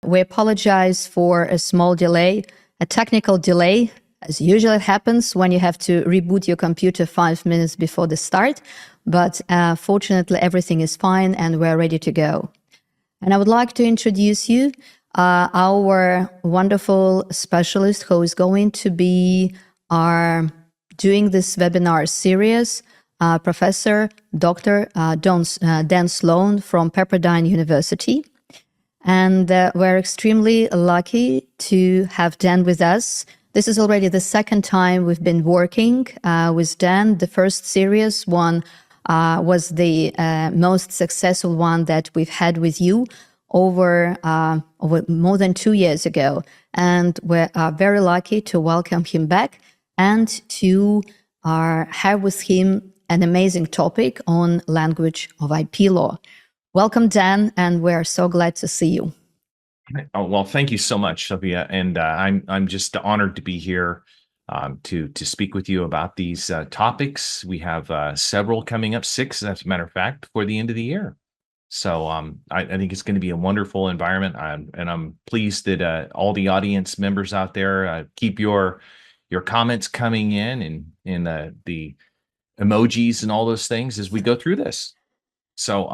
We apologize for a small delay, a technical delay, as usually happens when you have to reboot your computer 5 minutes before the start. But fortunately, everything is fine and we're ready to go. And I would like to introduce you our wonderful specialist who is going to be doing this webinar series, Professor Dr. Dan Sloan from Pepperdine University. And we're extremely lucky to have Dan with us. This is already the second time we've been working with Dan. The first series one was the most successful one that we've had with you over more than 2 years ago. And we're very lucky to welcome him back and to have with him an amazing topic on language of IP law. Welcome, Dan, and we're so glad to see you. Oh, well, thank you so much, Sophia, and I'm just honored to be here to speak with you about these topics. We have several coming up, 6, as a matter of fact, before the end of the year. So I think it's going to be a wonderful environment, and I'm pleased that all the audience members out there keep your comments coming in and the emojis and all those things as we go through this. So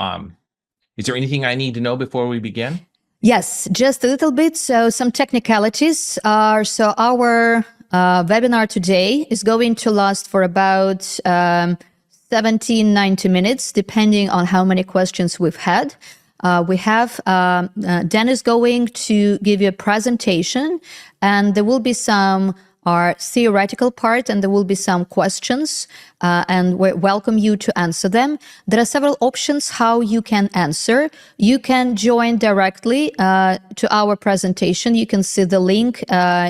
is there anything I need to know before we begin? Yes, just a little bit. So some technicalities are, so our webinar today is going to last for about 90 minutes, depending on how many questions we've had. Dan is going to give you a presentation, and there will be some theoretical part, and there will be some questions, and we welcome you to answer them. There are several options how you can answer. You can join directly to our presentation. You can see the link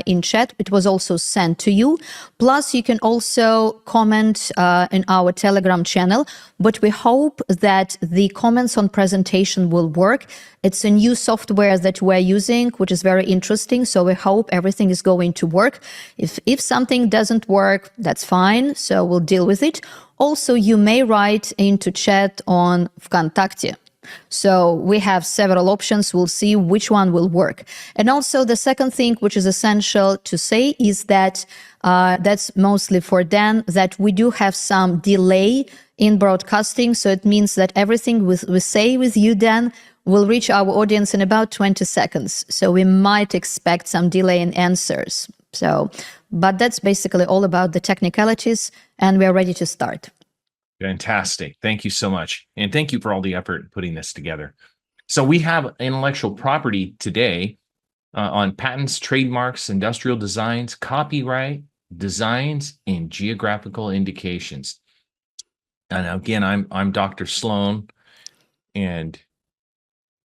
in chat. It was also sent to you. Plus, you can also comment in our Telegram channel, but we hope that the comments on presentation will work. It's a new software that we're using, which is very interesting. So we hope everything is going to work. If something doesn't work, that's fine. So we'll deal with it. Also, you may write into chat on ВКонтакте. So we have several options. We'll see which one will work. And also the second thing, which is essential to say, is that that's mostly for Dan, that we do have some delay in broadcasting. So it means that everything we say with you, Dan, will reach our audience in about 20 seconds. So we might expect some delay in answers. But that's basically all about the technicalities, and we are ready to start. Fantastic. Thank you so much. And thank you for all the effort in putting this together. So we have intellectual property today on patents, trademarks, industrial designs, copyright, designs, and geographical indications. And again, I'm Dr. Sloan, and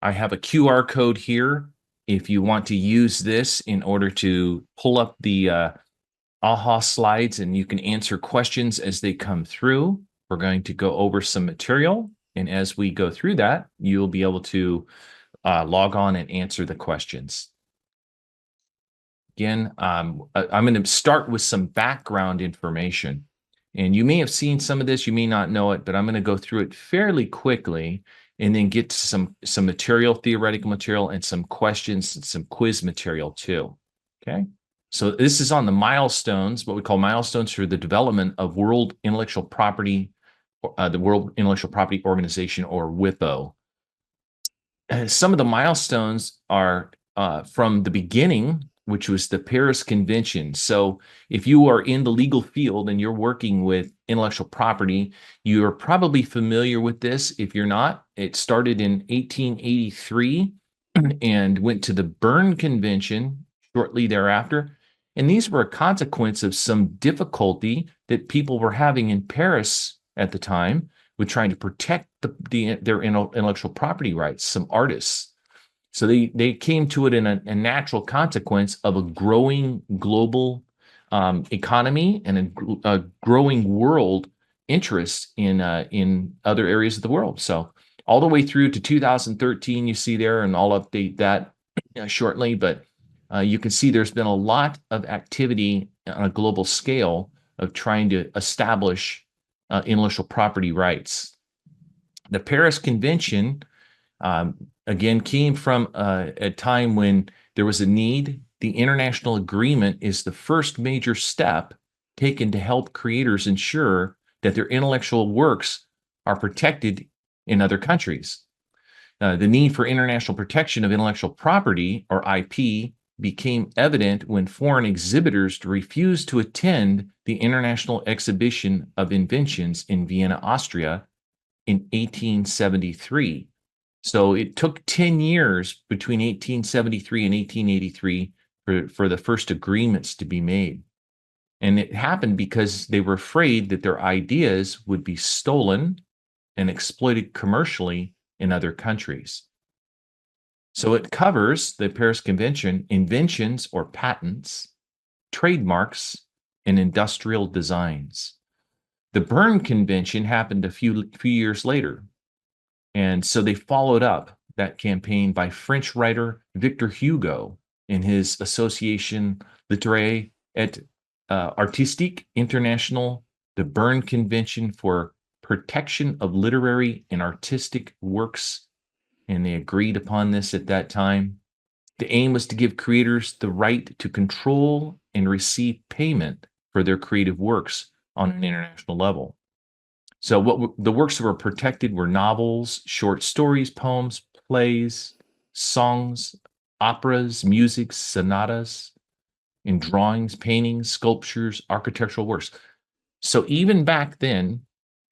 I have a QR code here if you want to use this in order to pull up the AHA slides, and you can answer questions as they come through. We're going to go over some material, and as we go through that, you'll be able to log on and answer the questions. Again, I'm going to start with some background information, and you may have seen some of this, you may not know it, but I'm going to go through it fairly quickly and then get to some material, theoretical material, and some questions and some quiz material too. Okay. So this is on the milestones, what we call milestones for the development of World Intellectual Property, the World Intellectual Property Organization, or WIPO. Some of the milestones are from the beginning, which was the Paris Convention. So if you are in the legal field and you're working with intellectual property, you're probably familiar with this. If you're not, it started in 1883 and went to the Berne Convention shortly thereafter. And these were a consequence of some difficulty that people were having in Paris at the time with trying to protect their intellectual property rights, some artists. So they came to it in a natural consequence of a growing global economy and a growing world interest in other areas of the world. So all the way through to 2013, you see there, and I'll update that shortly, but you can see there's been a lot of activity on a global scale of trying to establish intellectual property rights. The Paris Convention Again, came from a time when there was a need. The international agreement is the first major step taken to help creators ensure that their intellectual works are protected in other countries. The need for international protection of intellectual property, or IP, became evident when foreign exhibitors refused to attend the International Exhibition of Inventions in Vienna, Austria in 1873. So it took 10 years between 1873 and 1883 for the first agreements to be made. And it happened because they were afraid that their ideas would be stolen and exploited commercially in other countries. So it covers the Paris Convention, inventions or patents, trademarks, and industrial designs. The Berne Convention happened a few years later. And so they followed up that campaign by French writer Victor Hugo in his Association Littéraire et Artistique International, the Berne Convention for Protection of Literary and Artistic Works. And they agreed upon this at that time. The aim was to give creators the right to control and receive payment for their creative works on an international level. So the works that were protected were novels, short stories, poems, plays, songs, operas, music, sonatas, and drawings, paintings, sculptures, architectural works. So even back then,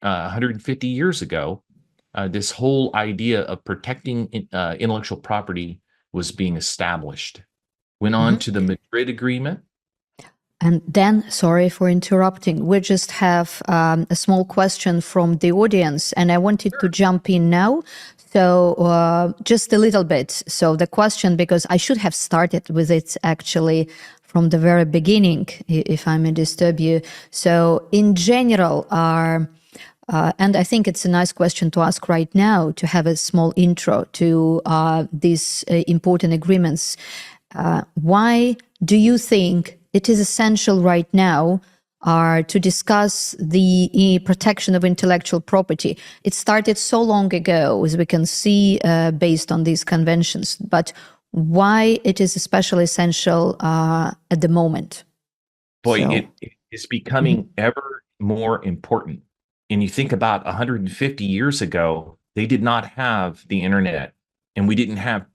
150 years ago, this whole idea of protecting intellectual property was being established. Went on to the Madrid Agreement. And then, sorry for interrupting, we just have a small question from the audience, and I wanted to jump in now. So just a little bit. So the question, because I should have started with it actually from the very beginning, if I may disturb you. So in general, and I think it's a nice question to ask right now, to have a small intro to these important agreements. Why do you think it is essential right now to discuss the protection of intellectual property? It started so long ago, as we can see, based on these conventions, but why it is especially essential at the moment? Boy, it is becoming ever more important. And you think about 150 years ago, they did not have the internet, and we didn't have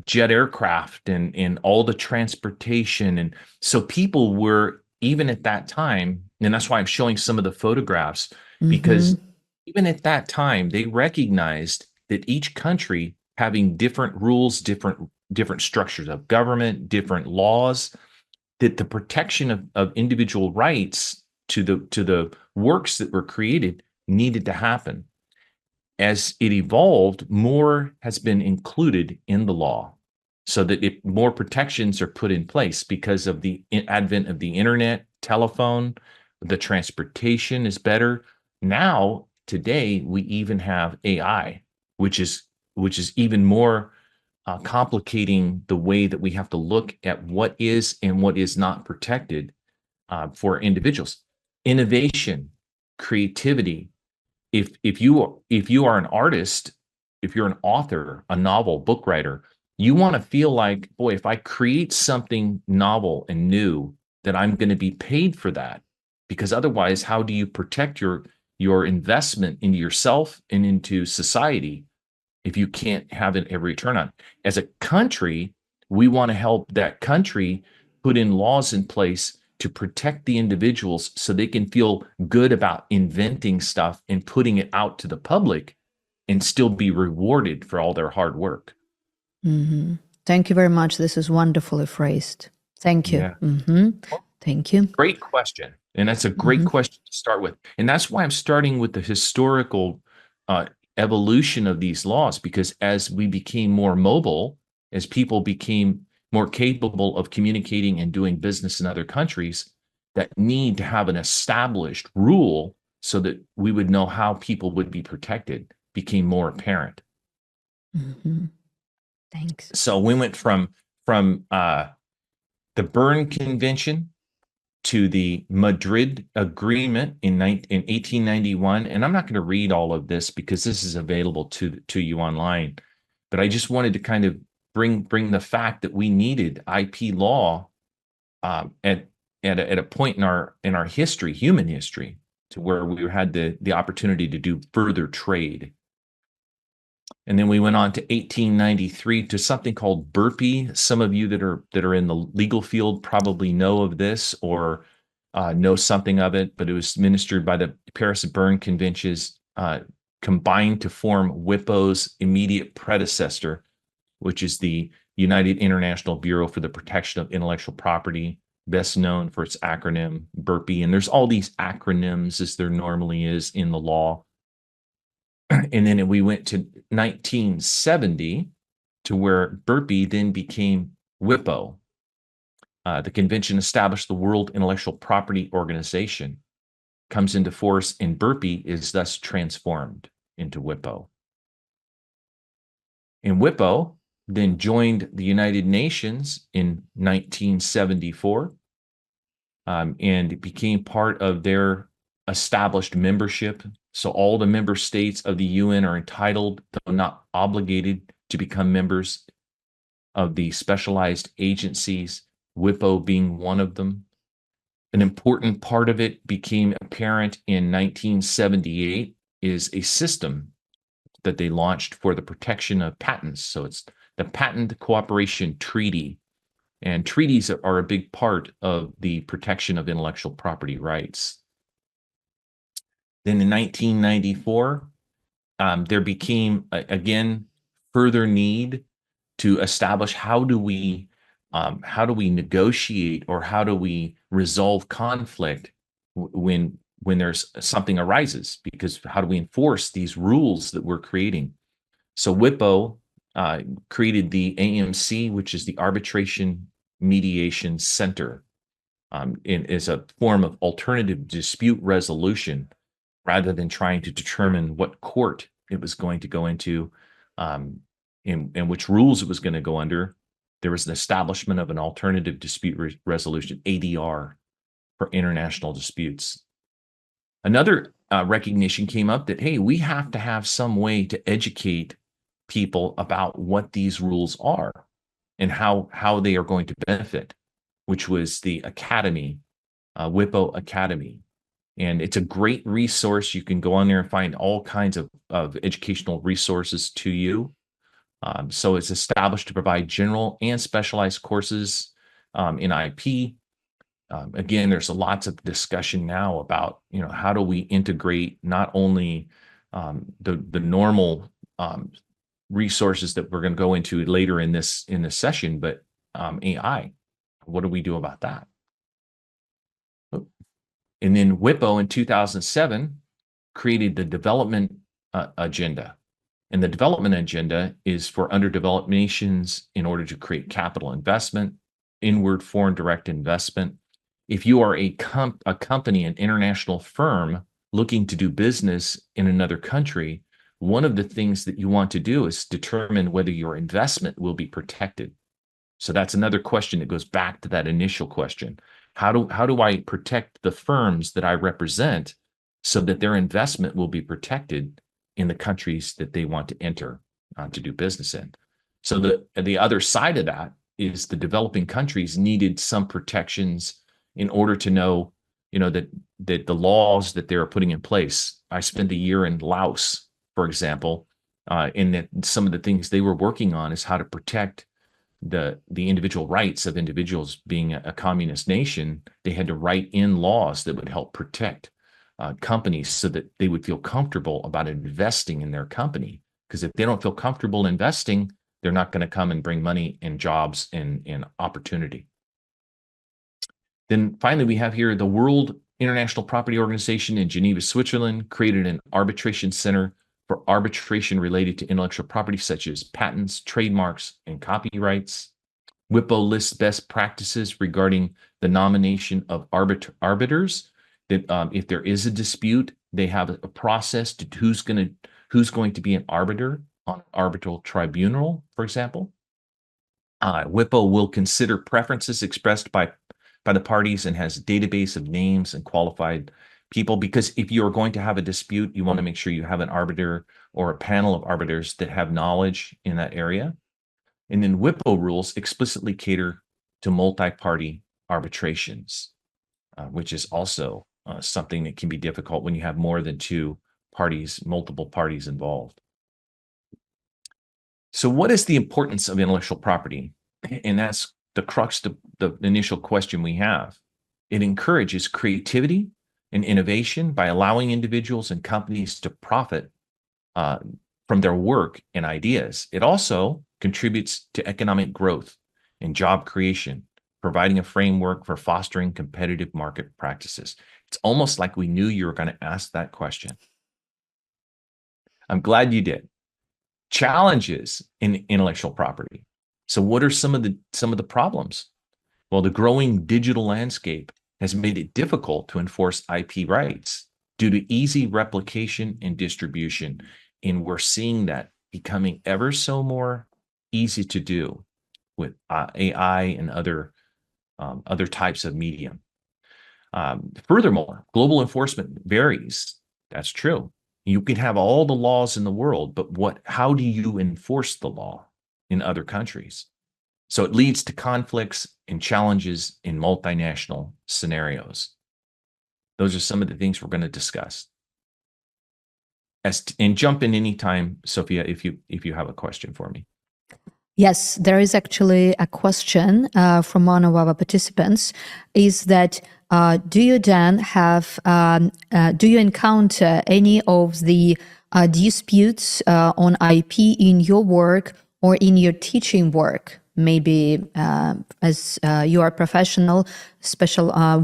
jet aircraft and all the transportation. And so people were, even at that time, and that's why I'm showing some of the photographs, because even at that time, they recognized that each country having different rules, different structures of government, different laws, that the protection of individual rights to the works that were created needed to happen. As it evolved, more has been included in the law so that more protections are put in place because of the advent of the internet, telephone, the transportation is better. Now, today, we even have AI, which is even more complicating the way that we have to look at what is and what is not protected for individuals. Innovation, creativity. If you are an artist, if you're an author, a novel, book writer, you want to feel like, boy, if I create something novel and new, that I'm going to be paid for that. Because otherwise, how do you protect your investment into yourself and into society if you can't have a return on? As a country, we want to help that country put in laws in place to protect the individuals so they can feel good about inventing stuff and putting it out to the public and still be rewarded for all their hard work. Thank you very much. This is wonderfully phrased. Thank you. Yeah. Thank you. Great question. And that's a great question to start with. And that's why I'm starting with the historical evolution of these laws, because as we became more mobile, as people became more capable of communicating and doing business in other countries, that need to have an established rule so that we would know how people would be protected became more apparent. Thanks. So we went from the Berne Convention to the Madrid Agreement in 1891. And I'm not going to read all of this because this is available to you online. But I just wanted to kind of bring the fact that we needed IP law at a point in our history, human history, to where we had the opportunity to do further trade. And then we went on to 1893 to something called Burpee. Some of you that are in the legal field probably know of this or know something of it, but it was administered by the Paris and Berne conventions, combined to form WIPO's immediate predecessor, which is the United International Bureau for the Protection of Intellectual Property, best known for its acronym Burpee. And there's all these acronyms, as there normally is in the law. And then we went to 1970 to where Burpee then became WIPO. The convention established the World Intellectual Property Organization, comes into force, and Burpee is thus transformed into WIPO. And WIPO then joined the United Nations in 1974, and it became part of their established membership. So all the member states of the UN are entitled, though not obligated, to become members of the specialized agencies, WIPO being one of them. An important part of it became apparent in 1978 is a system that they launched for the protection of patents. So it's the Patent Cooperation Treaty. And treaties are a big part of the protection of intellectual property rights. Then in 1994, there became, again, further need to establish how do we negotiate or how do we resolve conflict when there's something arises, because how do we enforce these rules that we're creating? So WIPO created the AMC, which is the Arbitration Mediation Center, as a form of alternative dispute resolution, rather than trying to determine what court it was going to go into, and which rules it was going to go under. There was an establishment of an alternative dispute resolution, ADR, for international disputes. Another recognition came up that, hey, we have to have some way to educate people about what these rules are and how they are going to benefit, which was the Academy, WIPO Academy. And it's a great resource. You can go on there and find all kinds of educational resources to you. So it's established to provide general and specialized courses in IP. Again, there's lots of discussion now about, how do we integrate not only the normal resources that we're going to go into later in this session, but AI. What do we do about that? And then WIPO in 2007 created the development agenda. And the development agenda is for underdeveloped nations in order to create capital investment, inward foreign direct investment. If you are a company, an international firm looking to do business in another country, one of the things that you want to do is determine whether your investment will be protected. So that's another question that goes back to that initial question. How do I protect the firms that I represent so that their investment will be protected in the countries that they want to enter to do business in? So the other side of that is the developing countries needed some protections in order to know, that the laws that they're putting in place. I spent a year in Laos, for example, and that some of the things they were working on is how to protect the individual rights of individuals. Being a communist nation, they had to write in laws that would help protect companies so that they would feel comfortable about investing in their company. Because if they don't feel comfortable investing, they're not going to come and bring money and jobs and opportunity. Then finally, we have here the World International Property Organization in Geneva, Switzerland, created an arbitration center for arbitration related to intellectual property, such as patents, trademarks, and copyrights. WIPO lists best practices regarding the nomination of arbiters. That if there is a dispute, they have a process to who's going to be an arbiter on an arbitral tribunal, for example. WIPO will consider preferences expressed by the parties and has a database of names and qualified people, because if you're going to have a dispute, you want to make sure you have an arbiter or a panel of arbiters that have knowledge in that area. And then WIPO rules explicitly cater to multi-party arbitrations, which is also something that can be difficult when you have more than two parties, multiple parties involved. So what is the importance of intellectual property? And that's the crux of the initial question we have. It encourages creativity and innovation by allowing individuals and companies to profit from their work and ideas. It also contributes to economic growth and job creation, providing a framework for fostering competitive market practices. It's almost like we knew you were going to ask that question. I'm glad you did. Challenges in intellectual property. So what are some of the problems? Well, the growing digital landscape has made it difficult to enforce IP rights due to easy replication and distribution. And we're seeing that becoming ever so more easy to do with AI and other types of medium. Furthermore, global enforcement varies. That's true. You can have all the laws in the world, but how do you enforce the law in other countries? So it leads to conflicts and challenges in multinational scenarios. Those are some of the things we're going to discuss. And jump in anytime, Sophia, if you have a question for me. Yes, there is actually a question from one of our participants. Is that do you then have do you encounter any of the disputes on IP in your work or in your teaching work? Maybe as you are a professional,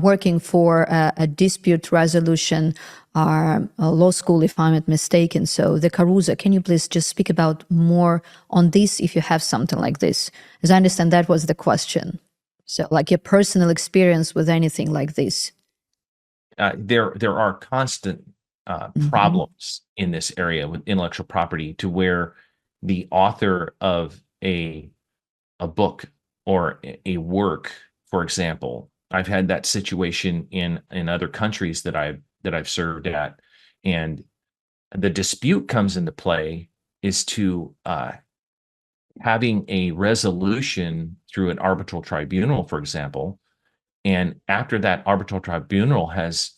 working for a dispute resolution law school, if I'm not mistaken. So the Caruso, can you please just speak about more on this if you have something like this? As I understand, that was the question. So like your personal experience with anything like this. There are constant problems in this area with intellectual property to where the author of a book or a work, for example, I've had that situation in other countries that I've served at, and the dispute comes into play is to having a resolution through an arbitral tribunal, for example, and after that arbitral tribunal has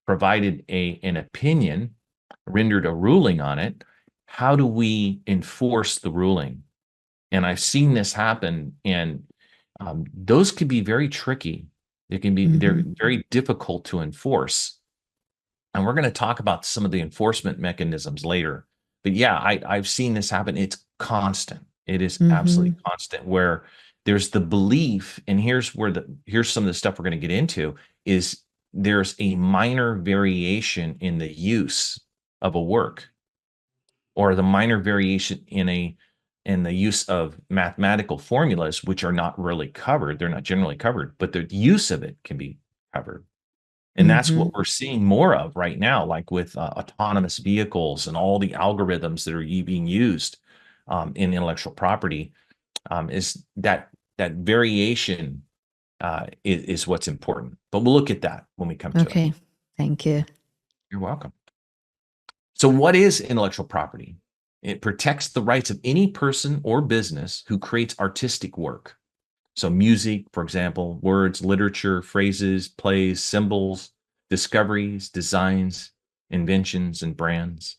provided an opinion, rendered a ruling on it, how do we enforce the ruling? And I've seen this happen, and those can be very tricky. They're very difficult to enforce. And we're going to talk about some of the enforcement mechanisms later. But yeah, I've seen this happen. It's constant. It is absolutely constant, where there's the belief, and here's some of the stuff we're going to get into, is there's a minor variation in the use of a work, or the minor variation in the use of mathematical formulas, which are not really covered. They're not generally covered, but the use of it can be covered. And that's what we're seeing more of right now, like with autonomous vehicles and all the algorithms that are being used in intellectual property, is that variation is what's important. But we'll look at that when we come to it. Okay, thank you. You're welcome. So what is intellectual property? It protects the rights of any person or business who creates artistic work. So music, for example, words, literature, phrases, plays, symbols, discoveries, designs, inventions, and brands.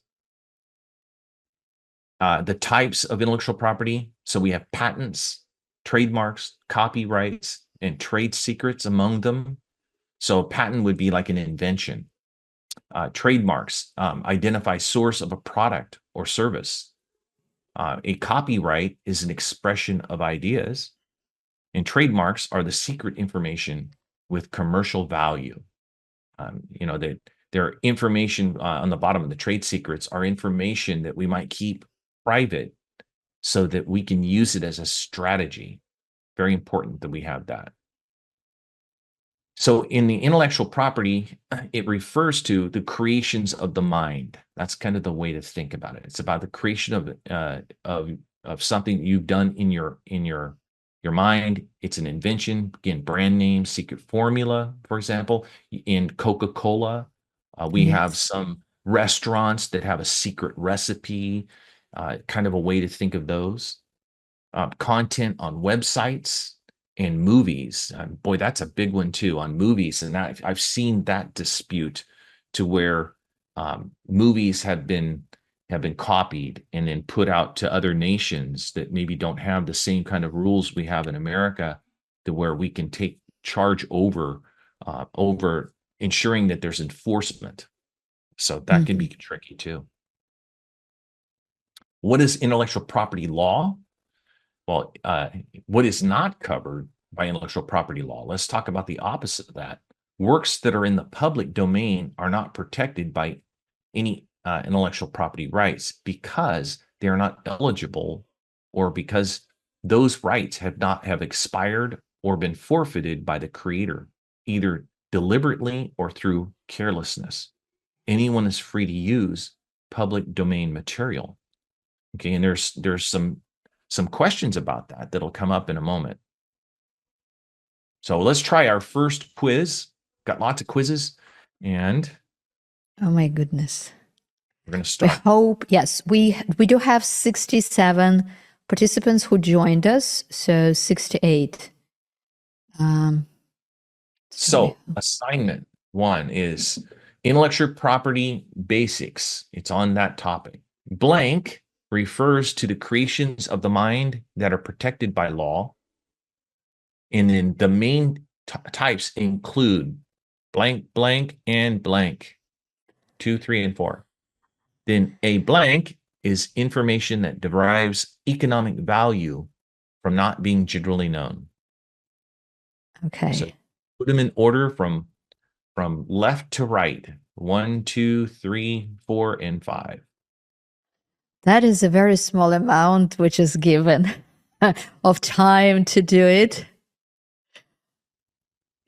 The types of intellectual property. So we have patents, trademarks, copyrights, and trade secrets among them. So a patent would be like an invention. Trademarks identify source of a product or service. A copyright is an expression of ideas. And trademarks are the secret information with commercial value. There are information on the bottom of the trade secrets are information that we might keep private so that we can use it as a strategy. Very important that we have that. So in the intellectual property, it refers to the creations of the mind. That's kind of the way to think about it. It's about the creation of something you've done in your mind. It's an invention. Again, brand name, secret formula, for example. In Coca-Cola, we have some restaurants that have a secret recipe, kind of a way to think of those. Content on websites and movies. Boy, that's a big one too, on movies. And I've seen that dispute to where movies have been copied and then put out to other nations that maybe don't have the same kind of rules we have in America, to where we can take charge over ensuring that there's enforcement. So that can be tricky too. What is intellectual property law? Well, what is not covered by intellectual property law? Let's talk about the opposite of that. Works that are in the public domain are not protected by any intellectual property rights because they are not eligible, or because those rights have expired or been forfeited by the creator, either deliberately or through carelessness. Anyone is free to use public domain material. Okay, and there's some questions about that that'll come up in a moment. So let's try our first quiz. Got lots of quizzes, and Oh my goodness. we're going to We start. hope, yes, we do have 67 participants who joined us, so 68. So assignment 1 is intellectual property basics. It's on that topic. Blank refers to the creations of the mind that are protected by law. And then the main types include blank, blank, and blank. 2, 3, and 4. Then a blank is information that derives economic value from not being generally known. Okay. So put them in order from left to right. 1, 2, 3, 4, and 5. That is a very small amount which is given of time to do it.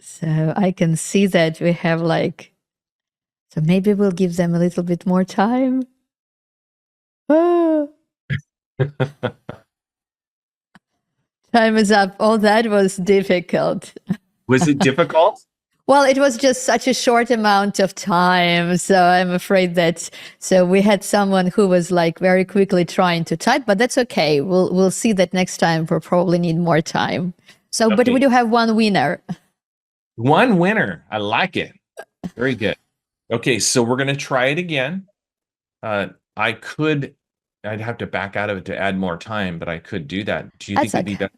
So I can see that we have so maybe we'll give them a little bit more time. Oh, time is up. Oh, that was difficult. Was it difficult? Well, it was just such a short amount of time. So I'm afraid so we had someone who was very quickly trying to type, but that's okay. We'll see that next time. We'll probably need more time. So, Okay. But we do have one winner. One winner. I like it. Very good. Okay, so we're going to try it again. I'd have to back out of it to add more time, but I could do that. Do you think it'd be better?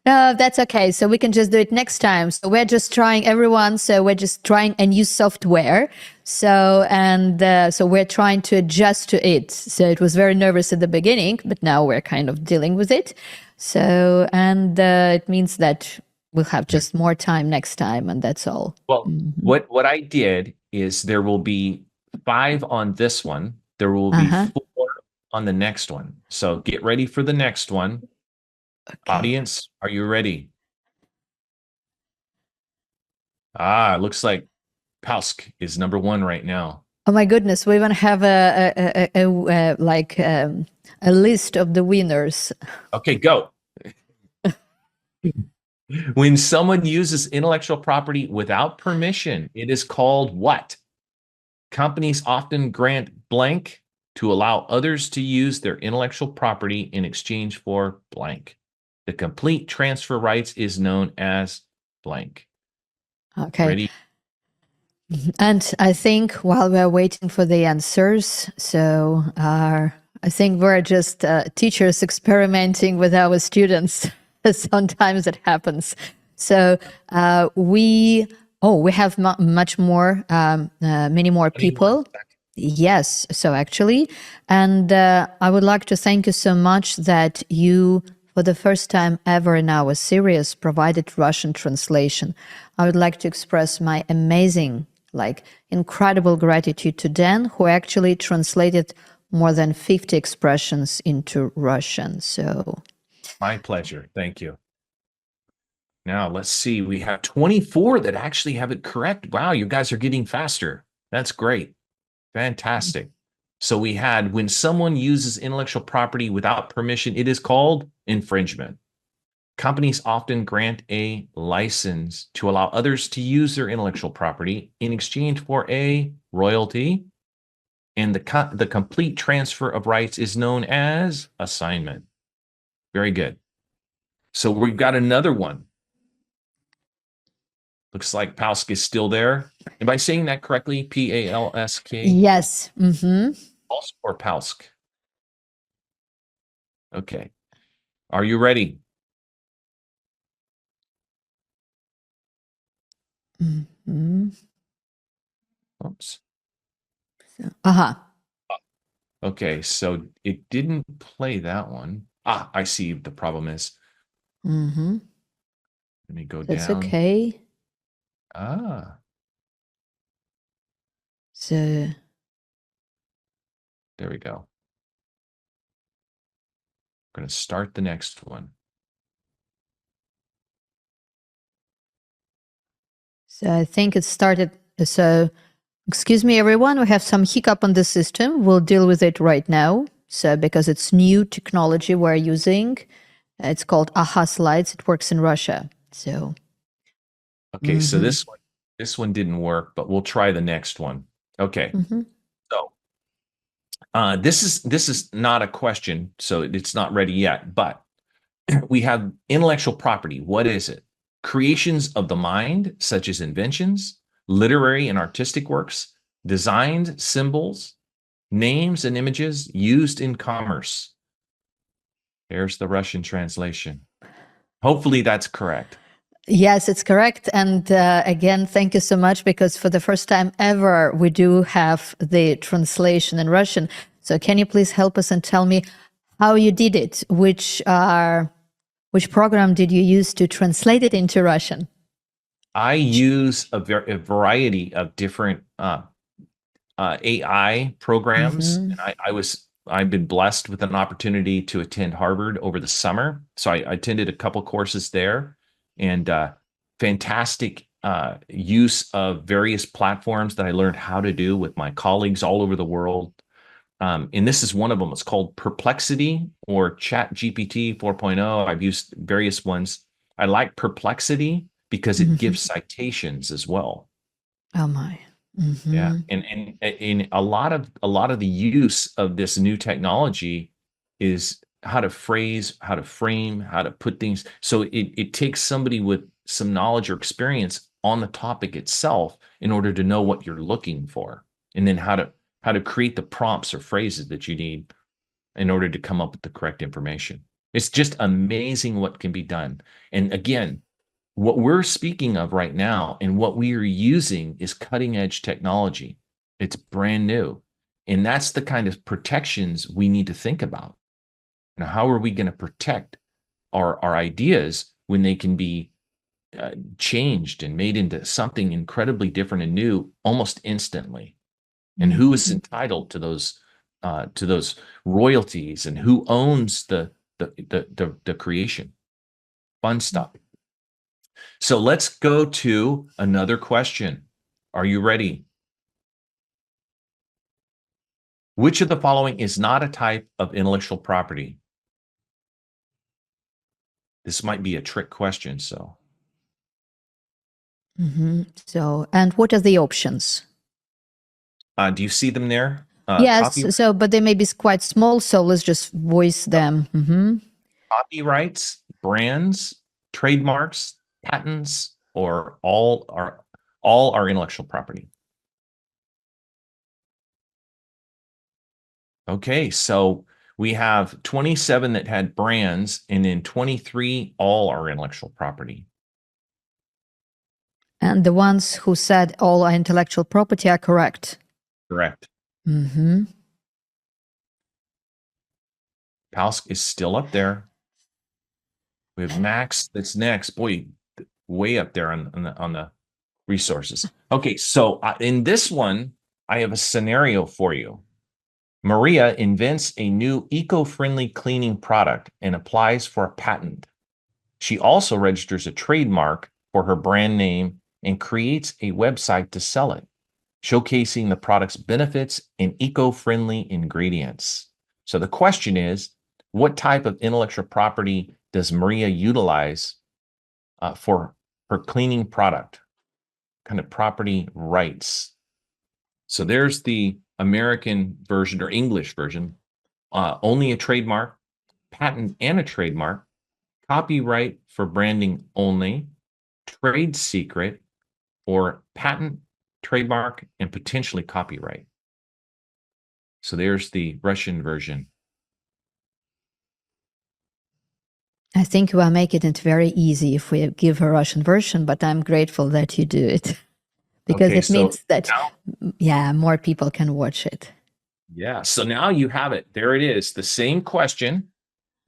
No, that's okay. So we can just do it next time. So we're just trying we're just trying a new software. So we're trying to adjust to it. So it was very nervous at the beginning, but now we're kind of dealing with it. So, it means that we'll have just more time next time, and that's all. Well, what I did is there will be 5 on this one. There will be 4 on the next one. So get ready for the next one. Okay. Audience, are you ready? It looks like Pausk is number 1 right now. Oh my goodness, we even have a list of the winners. Okay, go. When someone uses intellectual property without permission, it is called what? Companies often grant blank to allow others to use their intellectual property in exchange for blank. The complete transfer rights is known as blank. Okay. Ready? And I think while we're waiting for the answers, so I think we're just teachers experimenting with our students. Sometimes it happens. So we have much more, many more people. Yes. So actually, and I would like to thank you so much that you, for the first time ever in our series, provided Russian translation. I would like to express my amazing, incredible gratitude to Dan, who actually translated more than 50 expressions into Russian. So my pleasure. Thank you. Now let's see. We have 24 that actually have it correct. Wow, you guys are getting faster. That's great. Fantastic. So we had, when someone uses intellectual property without permission, it is called infringement. Companies often grant a license to allow others to use their intellectual property in exchange for a royalty. And the complete transfer of rights is known as assignment. Very good. So we've got another one. Looks like Palsk is still there. Am I saying that correctly? P-A-L-S-K? Yes. Mm-hmm. Palsk or Palsk? Okay. Are you ready? Mm-hmm. Oops. Uh-huh. Okay, so it didn't play that one. Ah, I see the problem is. Mm-hmm. Let me go That's down. okay. Ah, So there we go. I'm going to start the next one. I think it started. So excuse me, everyone. We have some hiccup on the system. We'll deal with it right now. So because it's new technology we're using, it's called AHA Slides. It works in Russia. So Okay, so this one didn't work, but we'll try the next one. Okay. So this is not a question, so it's not ready yet, but we have intellectual property. What is it? Creations of the mind, such as inventions, literary and artistic works, designed symbols, names and images used in commerce. There's the Russian translation. Hopefully that's correct. Yes, it's correct. And again, thank you so much, because for the first time ever, we do have the translation in Russian. So can you please help us and tell me how you did it? Which program did you use to translate it into Russian? I use a variety of different AI programs. And I've been blessed with an opportunity to attend Harvard over the summer. So I attended a couple courses there, and fantastic use of various platforms that I learned how to do with my colleagues all over the world. And this is one of them. It's called Perplexity or Chat GPT 4.0. I've used various ones. I like Perplexity because it gives citations as well. Oh my. Yeah, and a lot of the use of this new technology is how to phrase, how to frame, how to put things. So it takes somebody with some knowledge or experience on the topic itself in order to know what you're looking for, and then how to create the prompts or phrases that you need in order to come up with the correct information. It's just amazing what can be done. And again, what we're speaking of right now and what we are using is cutting edge technology. It's brand new. And that's the kind of protections we need to think about. Now, how are we going to protect our ideas when they can be changed and made into something incredibly different and new almost instantly? And who is entitled to those royalties, and who owns the creation? Fun stuff. So let's go to another question. Are you ready? Which of the following is not a type of intellectual property? This might be a trick question, so. So, and what are the options? Do you see them there? Yes, so, but they may be quite small, so let's just voice them. Copyrights, brands, trademarks, patents, or all are intellectual property. Okay, so we have 27 that had brands, and then 23 all are intellectual property. And the ones who said all are intellectual property are correct. Correct. Palsk is still up there. We have Max that's next. Boy, way up there on the resources. Okay, so in this one, I have a scenario for you. Maria invents a new eco-friendly cleaning product and applies for a patent. She also registers a trademark for her brand name and creates a website to sell it, showcasing the product's benefits and eco-friendly ingredients. So the question is, what type of intellectual property does Maria utilize for her cleaning product? Kind of property rights. So there's the American version or English version, only a trademark, patent and a trademark, copyright for branding only, trade secret, or patent, trademark, and potentially copyright. So there's the Russian version. I think we'll make it very easy if we give a Russian version, but I'm grateful that you do it because Okay, it means that, now, yeah, more people can watch it. yeah, so now you have it. There it is. The same question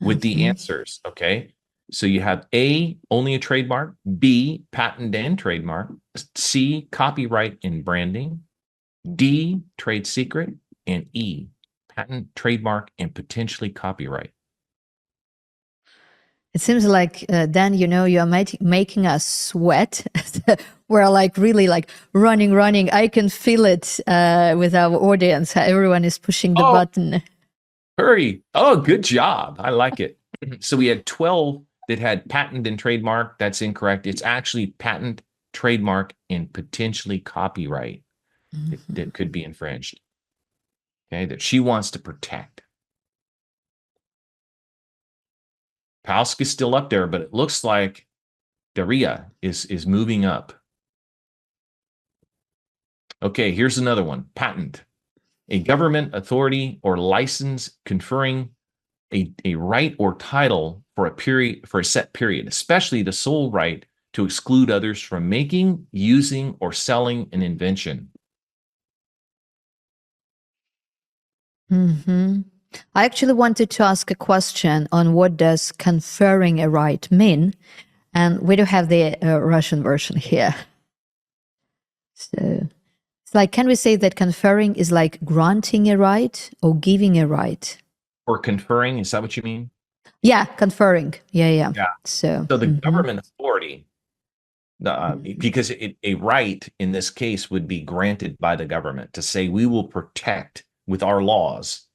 with the answers. Okay. So you have A, only a trademark, B, patent and trademark, C, copyright and branding, D, trade secret, and E, patent, trademark, and potentially copyright. It seems like, Dan, you're making us sweat. We're like really like running. I can feel it with our audience. Everyone is pushing the button. Hurry. Oh, good job. I like it. So we had 12 that had patent and trademark. That's incorrect. It's actually patent, trademark, and potentially copyright that could be infringed. Okay, that she wants to protect. Palsk is still up there, but it looks like Cерия is moving up. Okay, here's another one. Patent. A government authority or license conferring a right or title for a set period, especially the sole right to exclude others from making, using, or selling an invention. I actually wanted to ask a question on what does conferring a right mean, and we do have the Russian version here. So it's like, can we say that conferring is like granting a right or giving a right? Or conferring, is that what you mean? Yeah, conferring. Yeah. So the government authority, because a right in this case would be granted by the government to say we will protect with our laws,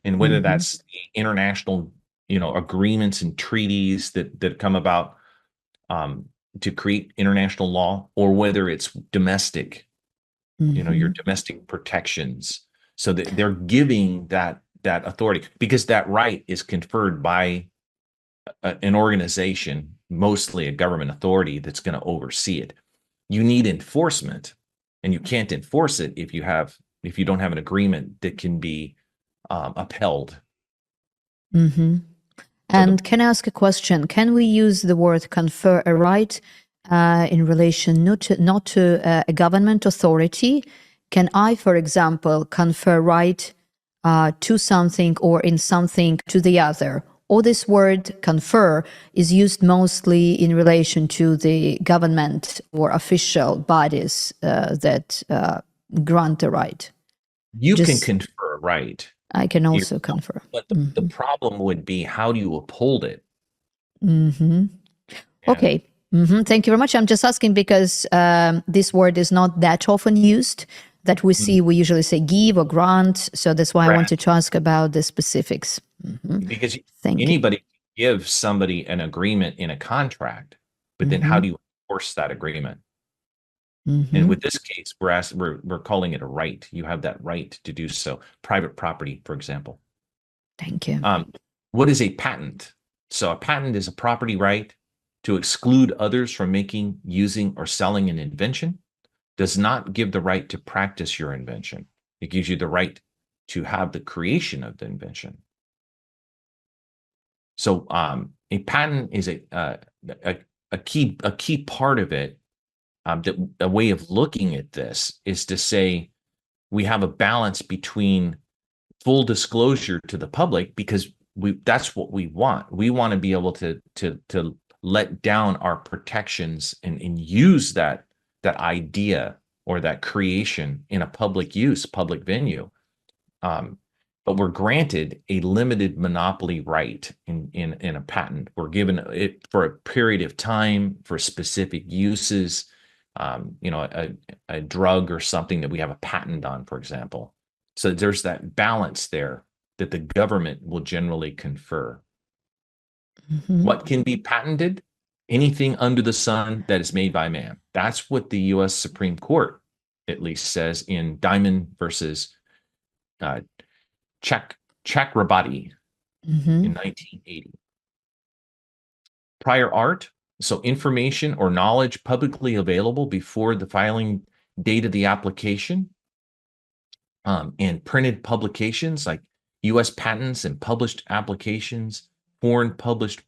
and whether that's the international, agreements and treaties that come about to create international law, or whether it's domestic, your domestic protections. So that they're giving that authority because that right is conferred by an organization, mostly a government authority that's going to oversee it. You need enforcement, and you can't enforce it if you don't have an agreement that can be upheld. And can I ask a question? Can we use the word confer a right in relation not to a government authority? Can I, for example, confer right to something or in something to the other? Or this word confer is used mostly in relation to the government or official bodies that grant a right. You can confer a right. I can also confer. But the problem would be, how do you uphold it? Okay. Thank you very much. I'm just asking because this word is not that often used that we see. We usually say give or grant. So that's why I wanted to ask about the specifics. Because anybody can give somebody an agreement in a contract, but then how do you enforce that agreement? And with this case, we're calling it a right. You have that right to do so. Private property, for example. Thank you. What is a patent? So a patent is a property right to exclude others from making, using, or selling an invention. Does not give the right to practice your invention. It gives you the right to have the creation of the invention. So a patent is a key part of it. A way of looking at this is to say we have a balance between full disclosure to the public, because that's what we want. We want to be able to let down our protections and use that idea or that creation in a public use, public venue. But we're granted a limited monopoly right in a patent. We're given it for a period of time for specific uses, a drug or something that we have a patent on, for example. So there's that balance there that the government will generally confer. What can be patented? Anything under the sun that is made by man. That's what the U.S. Supreme Court at least says in Diamond versus uh, Chakrabarty in 1980. Prior art, so information or knowledge publicly available before the filing date of the application, and printed publications like U.S. patents and published applications, foreign published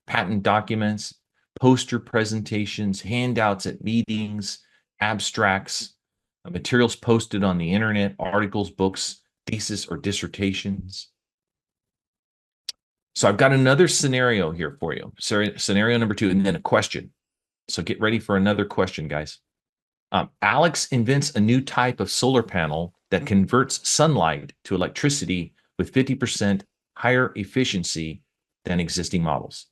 patent documents, poster presentations, handouts at meetings, abstracts, materials posted on the internet, articles, books, thesis, or dissertations. So I've got another scenario here for you. Scenario number 2, and then a question. So get ready for another question, guys. Alex invents a new type of solar panel that converts sunlight to electricity with 50% higher efficiency than existing models.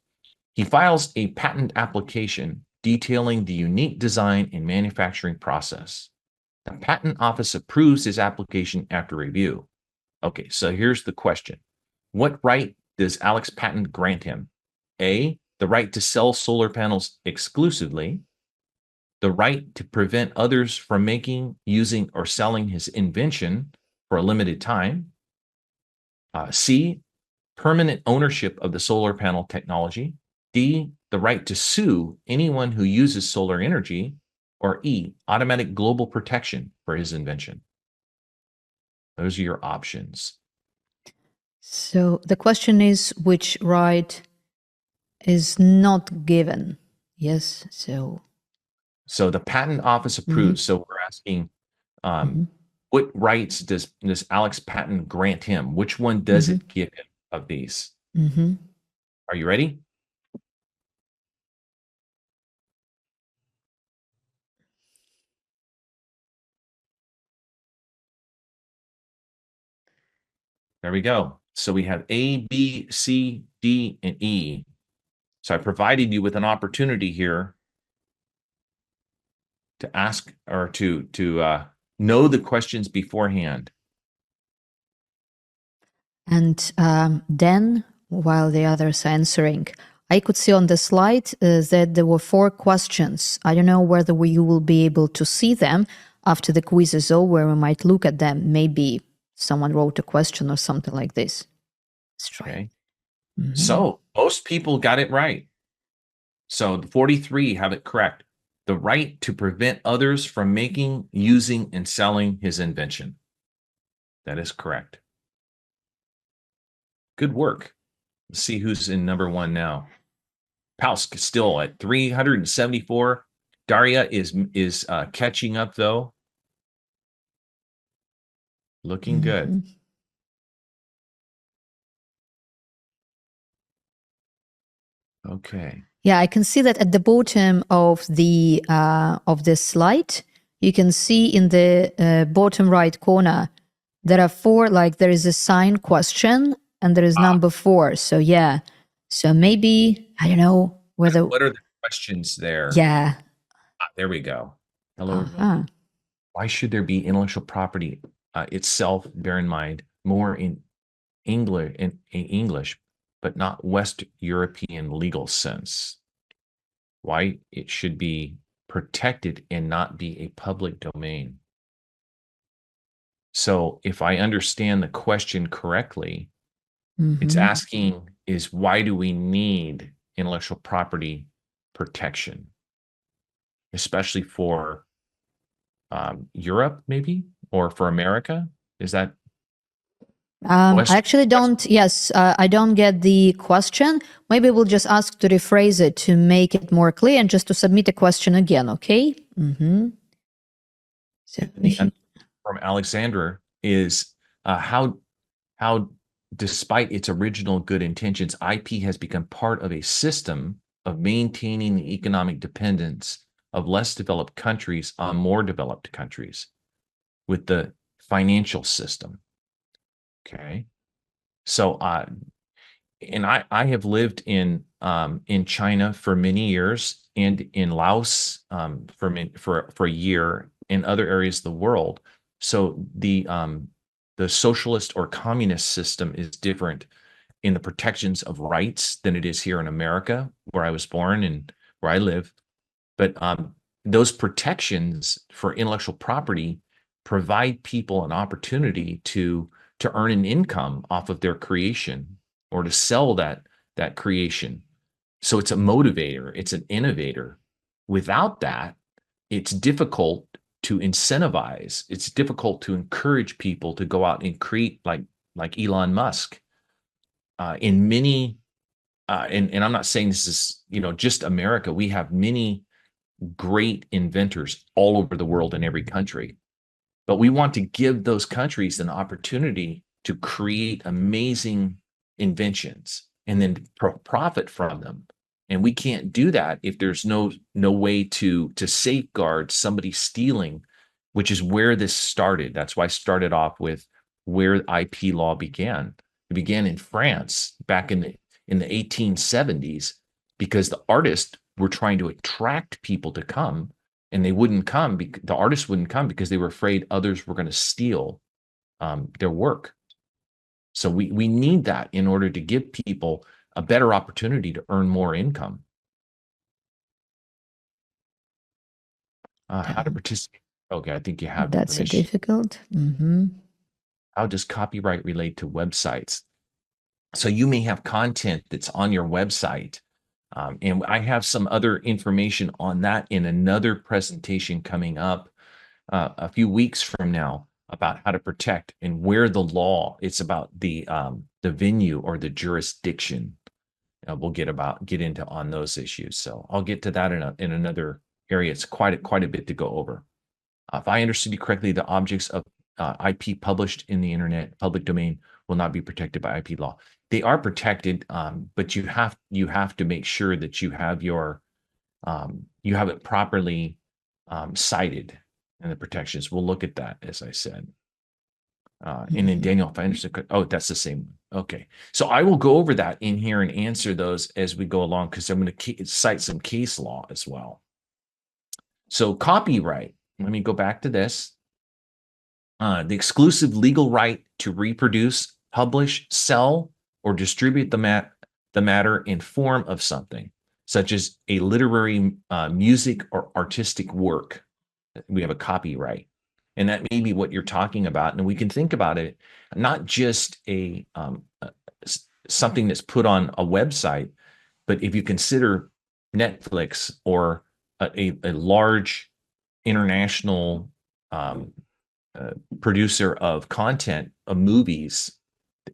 He files a patent application detailing the unique design and manufacturing process. The patent office approves his application after review. Okay, so here's the question. What right does Alex patent grant him? A, the right to sell solar panels exclusively, the right to prevent others from making, using, or selling his invention for a limited time. C, permanent ownership of the solar panel technology. D, the right to sue anyone who uses solar energy. Or E, automatic global protection for his invention. Those are your options. So the question is, which right is not given? Yes, so the patent office approves. So we're asking, what rights does Alex patent grant him? Which one does it give him of these? Are you ready? There we go. So we have A, B, C, D, and E. So I provided you with an opportunity here to ask or to know the questions beforehand. And then, while the others are answering, I could see on the slide that there were 4 questions. I don't know whether you will be able to see them after the quiz is over. We might look at them. Maybe someone wrote a question or something like this. Let's try. Okay. So most people got it right. So the 43 have it correct. The right to prevent others from making, using, and selling his invention. That is correct. Good work. Let's see who's in number 1 now. Pausk still at 374. Daria is catching up though. Looking good. Okay. Yeah, I can see that at the bottom of the slide, you can see in the bottom right corner, there are 4, like there is a sign question and there is number 4. So yeah, so maybe, I don't know whether. What are the questions there? Yeah. There we go. Hello. Why should there be intellectual property itself? Bear in mind more in English, but not West European legal sense. Why it should be protected and not be a public domain. So if I understand the question correctly, it's asking is why do we need intellectual property protection, especially for Europe, maybe, or for America? Is that? I actually don't. Yes, I don't get the question. Maybe we'll just ask to rephrase it to make it more clear and just to submit the question again. Okay. So from Alexandra is how despite its original good intentions, IP has become part of a system of maintaining the economic dependence of less developed countries on more developed countries with the financial system. Okay. So, and I have lived in China for many years and in Laos for a year, in other areas of the world. So the socialist or communist system is different in the protections of rights than it is here in America, where I was born and where I live. But those protections for intellectual property provide people an opportunity to to earn an income off of their creation or to sell that creation. So it's a motivator, it's an innovator. Without that, it's difficult to incentivize. It's difficult to encourage people to go out and create like Elon Musk. In many, and I'm not saying this is, just America. We have many great inventors all over the world in every country, but we want to give those countries an opportunity to create amazing inventions and then profit from them. And we can't do that if there's no way to safeguard somebody stealing, which is where this started. That's why I started off with where IP law began. It began in France back in the 1870s, because the artists were trying to attract people to come, and they wouldn't come. The artists wouldn't come because they were afraid others were going to steal their work. So we need that in order to give people a better opportunity to earn more income. How to participate? Okay, I think you have That's permission. difficult. Mm-hmm. How does copyright relate to websites? So you may have content that's on your website, and I have some other information on that in another presentation coming up a few weeks from now about how to protect and where the law. It's about the venue or the jurisdiction. We'll get into on those issues. So I'll get to that in another area. It's quite a bit to go over. If I understood you correctly, the objects of IP published in the internet public domain will not be protected by IP law. They are protected, but you have to make sure that you have you have it properly cited in the protections. We'll look at that, as I said. And then Daniel, if I understood, that's the same one. Okay, so I will go over that in here and answer those as we go along, because I'm going to cite some case law as well. So copyright. Let me go back to this. The exclusive legal right to reproduce, publish, sell, or distribute the matter in form of something, such as a literary, music, or artistic work. We have a copyright. And that may be what you're talking about. And we can think about it, not just something that's put on a website, but if you consider Netflix or a large international producer of content, of movies,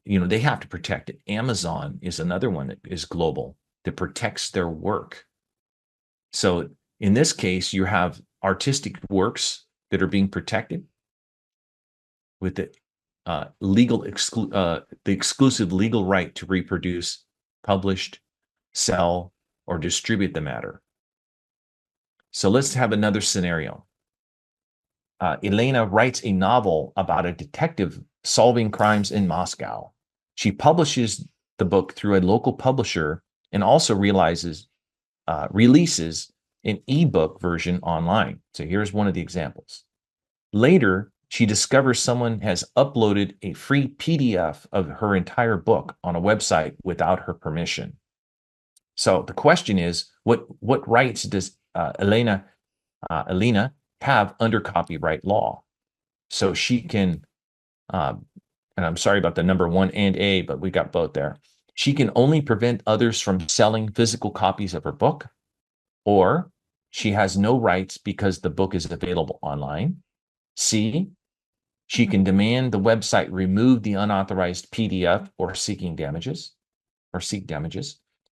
they have to protect it. Amazon is another one that is global, that protects their work. So in this case, you have artistic works that are being protected with the exclusive legal right to reproduce, publish, sell, or distribute the matter. So let's have another scenario. Elena writes a novel about a detective solving crimes in Moscow. She publishes the book through a local publisher and also releases an ebook version online. So here's one of the examples. Later, she discovers someone has uploaded a free PDF of her entire book on a website without her permission. So the question is, what rights does Elena have under copyright law? So she can, and I'm sorry about the number 1 and A, but we got both there. She can only prevent others from selling physical copies of her book, or she has no rights because the book is available online. C, she can demand the website remove the unauthorized PDF or seek damages.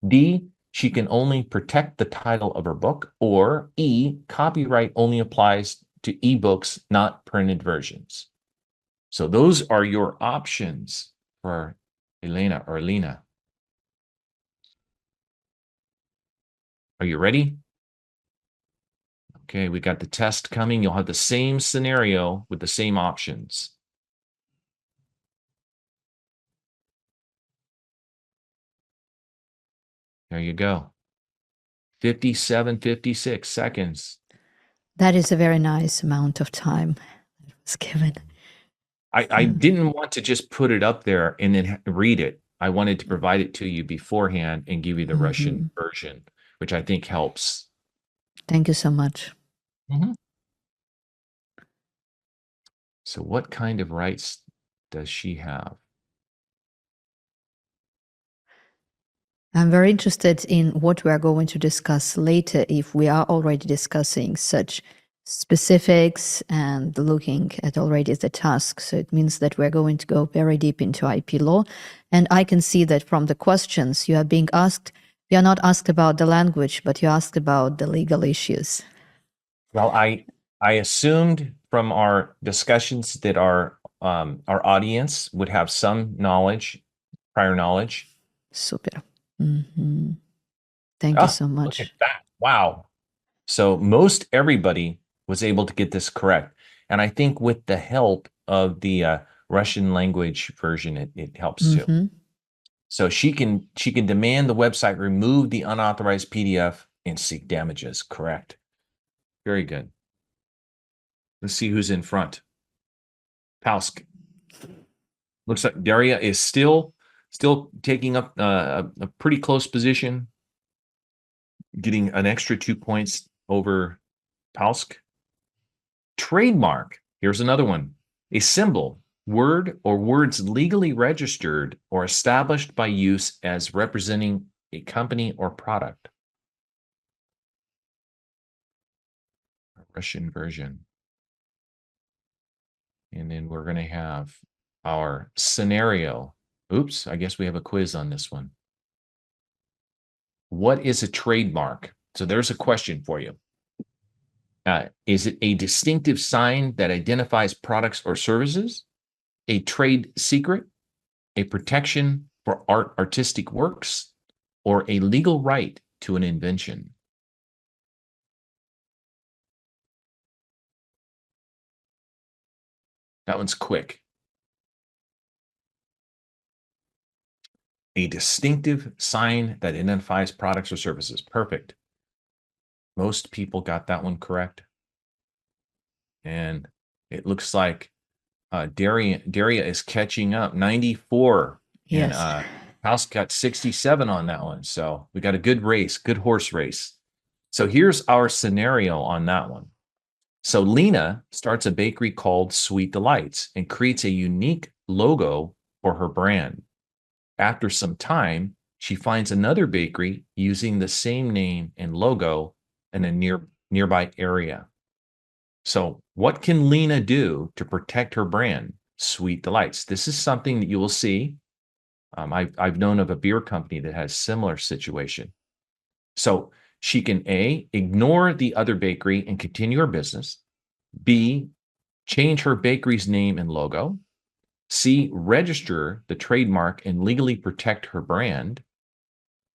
D, she can only protect the title of her book. Or E, copyright only applies to ebooks, not printed versions. So those are your options for Elena or Lena. Are you ready? Okay, we got the test coming. You'll have the same scenario with the same options. There you go. 56 seconds. That is a very nice amount of time that was given. I didn't want to just put it up there and then read it. I wanted to provide it to you beforehand and give you the Russian version, which I think helps. Thank you so much. So what kind of rights does she have? I'm very interested in what we are going to discuss later if we are already discussing such specifics and looking at already the task. So it means that we're going to go very deep into IP law. And I can see that from the questions you are being asked, you are not asked about the language, but you asked about the legal issues. Well, I assumed from our discussions that our audience would have some knowledge, prior knowledge. Super. Thank you so much. Look at that. Wow. So most everybody was able to get this correct. And I think with the help of the Russian language version, it helps too. So she can demand the website remove the unauthorized PDF and seek damages. Correct. Very good. Let's see who's in front. Pausk. Looks like Daria is still taking up a pretty close position, getting an extra 2 points over Pausk. Trademark. Here's another one. A symbol, word, or words legally registered or established by use as representing a company or product. Russian version. And then we're going to have our scenario. Oops, I guess we have a quiz on this one. What is a trademark? So there's a question for you. Is it a distinctive sign that identifies products or services, a trade secret, a protection for artistic works, or a legal right to an invention? That one's quick. A distinctive sign that identifies products or services. Perfect. Most people got that one correct. And it looks like Daria is catching up, 94. Yes. And House got 67 on that one. So we got a good race, good horse race. So here's our scenario on that one. So Lena starts a bakery called Sweet Delights and creates a unique logo for her brand. After some time, she finds another bakery using the same name and logo in a nearby area. So what can Lena do to protect her brand, Sweet Delights? This is something that you will see. I've known of a beer company that has similar situation. So she can A, ignore the other bakery and continue her business. B, change her bakery's name and logo. C, register the trademark and legally protect her brand.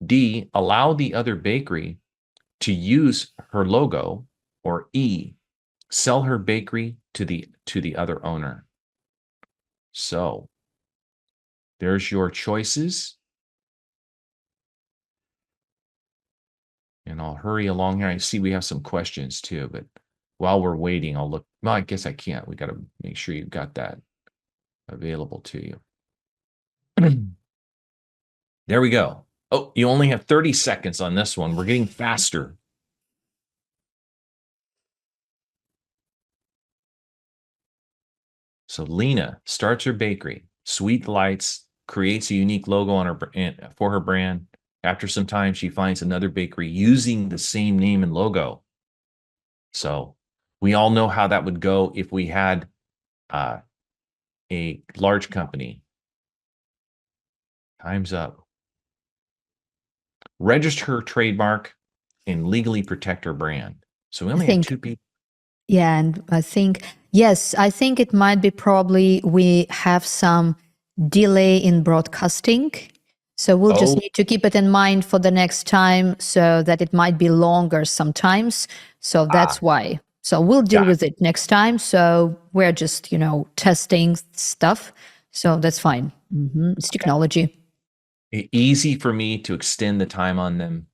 D, allow the other bakery to use her logo. Or E, sell her bakery to the other owner. So there's your choices. And I'll hurry along here. I see we have some questions too, but while we're waiting, I'll look. Well, I guess I can't. We got to make sure you've got that available to you. There we go. Oh, you only have 30 seconds on this one. We're getting faster. So Lena starts her bakery, Sweet Delights, creates a unique logo on for her brand. After some time, she finds another bakery using the same name and logo. So we all know how that would go if we had a large company. Time's up. Register her trademark and legally protect her brand. So we only have 2 people. Yeah, and I think, yes, I think it might be probably we have some delay in broadcasting. So we'll just need to keep it in mind for the next time so that it might be longer sometimes. So that's why. So we'll deal with it next time. So we're just, testing stuff. So that's fine. It's technology. Easy for me to extend the time on them.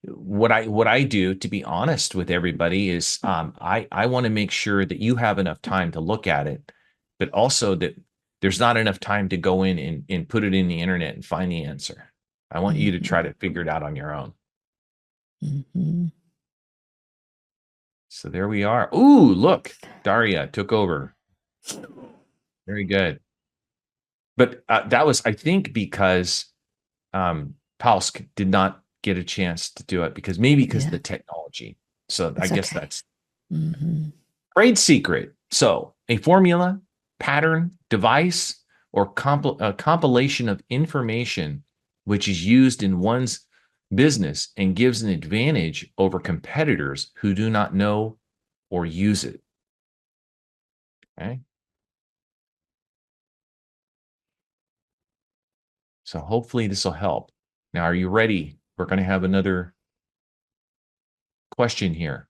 What I do, to be honest with everybody, is I want to make sure that you have enough time to look at it, but also that there's not enough time to go in and put it in the internet and find the answer. I want you to try to figure it out on your own. So there we are. Ooh, look, Daria took over. Very good. But that was, I think, because Pausk did not get a chance to do it because of the technology. So I It's guess okay. that's Mhm. trade secret. So a formula, pattern, device, or a compilation of information which is used in one's business and gives an advantage over competitors who do not know or use it. Okay. So hopefully this will help. Now, are you ready? We're going to have another question here.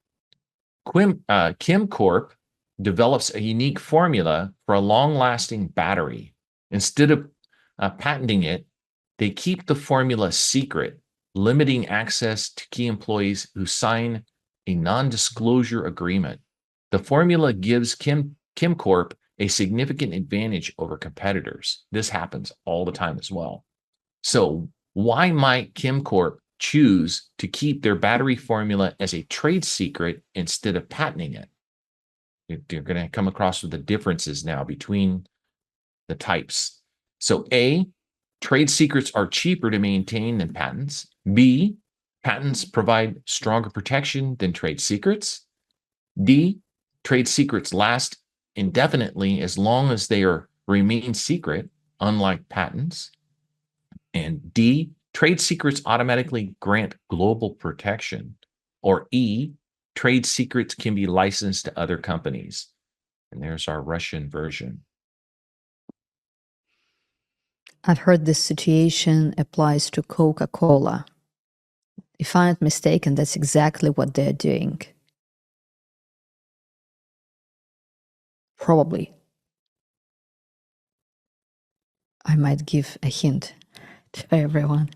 Kim Corp develops a unique formula for a long-lasting battery. Instead of patenting it, they keep the formula secret, limiting access to key employees who sign a non-disclosure agreement. The formula gives Kim Corp a significant advantage over competitors. This happens all the time as well. So why might Kim Corp choose to keep their battery formula as a trade secret instead of patenting it? You're going to come across with the differences now between the types. So A, trade secrets are cheaper to maintain than patents. B, patents provide stronger protection than trade secrets. D, trade secrets last indefinitely as long as they remain secret, unlike patents. And D, trade secrets automatically grant global protection. Or E, trade secrets can be licensed to other companies. And there's our Russian version. I've heard this situation applies to Coca-Cola. If I'm not mistaken, that's exactly what they're doing. Probably. I might give a hint to everyone.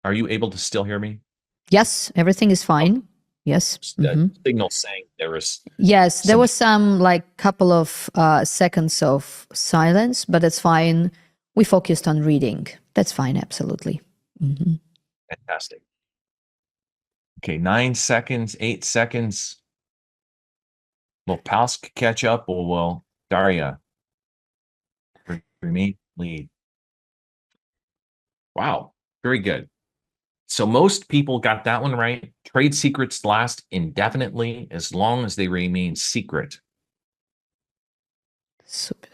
Are you able to still hear me? Yes, everything is fine. Yes. Signal saying there was Yes, there some. was some like couple of seconds of silence, but that's fine. We focused on reading. That's fine, absolutely. Fantastic. Okay, 9 seconds, 8 seconds. Will Palsk catch up or will Daria remain lead? Wow, very good. So most people got that one right. Trade secrets last indefinitely as long as they remain secret. Super.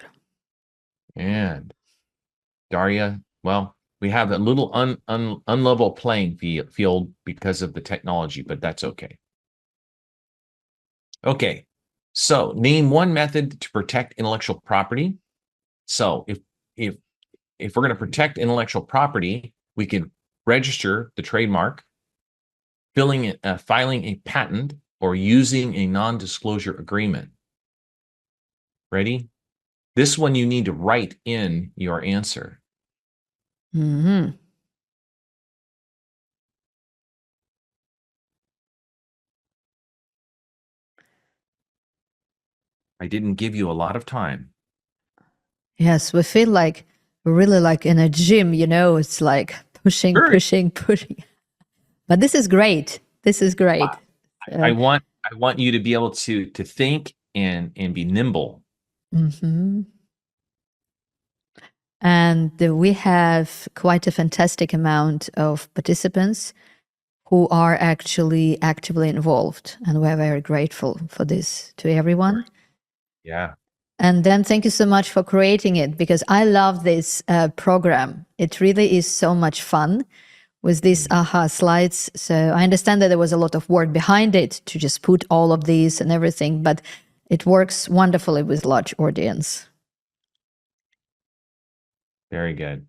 And Daria, well, we have a little unlevel playing field because of the technology, but that's okay. Okay, so name one method to protect intellectual property. So if we're going to protect intellectual property, we can register the trademark, filing a patent, or using a non-disclosure agreement. Ready? This one you need to write in your answer. Mm-hmm. I didn't give you a lot of time. Yes, we feel like really like in a gym, you know, it's like pushing, Sure. pushing, pushing. But this is great. This is great. I want you to be able to think and be nimble. Mm-hmm. And we have quite a fantastic amount of participants who are actually actively involved. And we're very grateful for this to everyone. Yeah. And then thank you so much for creating it, because I love this program. It really is so much fun with these aha slides. So I understand that there was a lot of work behind it to just put all of these and everything, but it works wonderfully with large audience. Very good.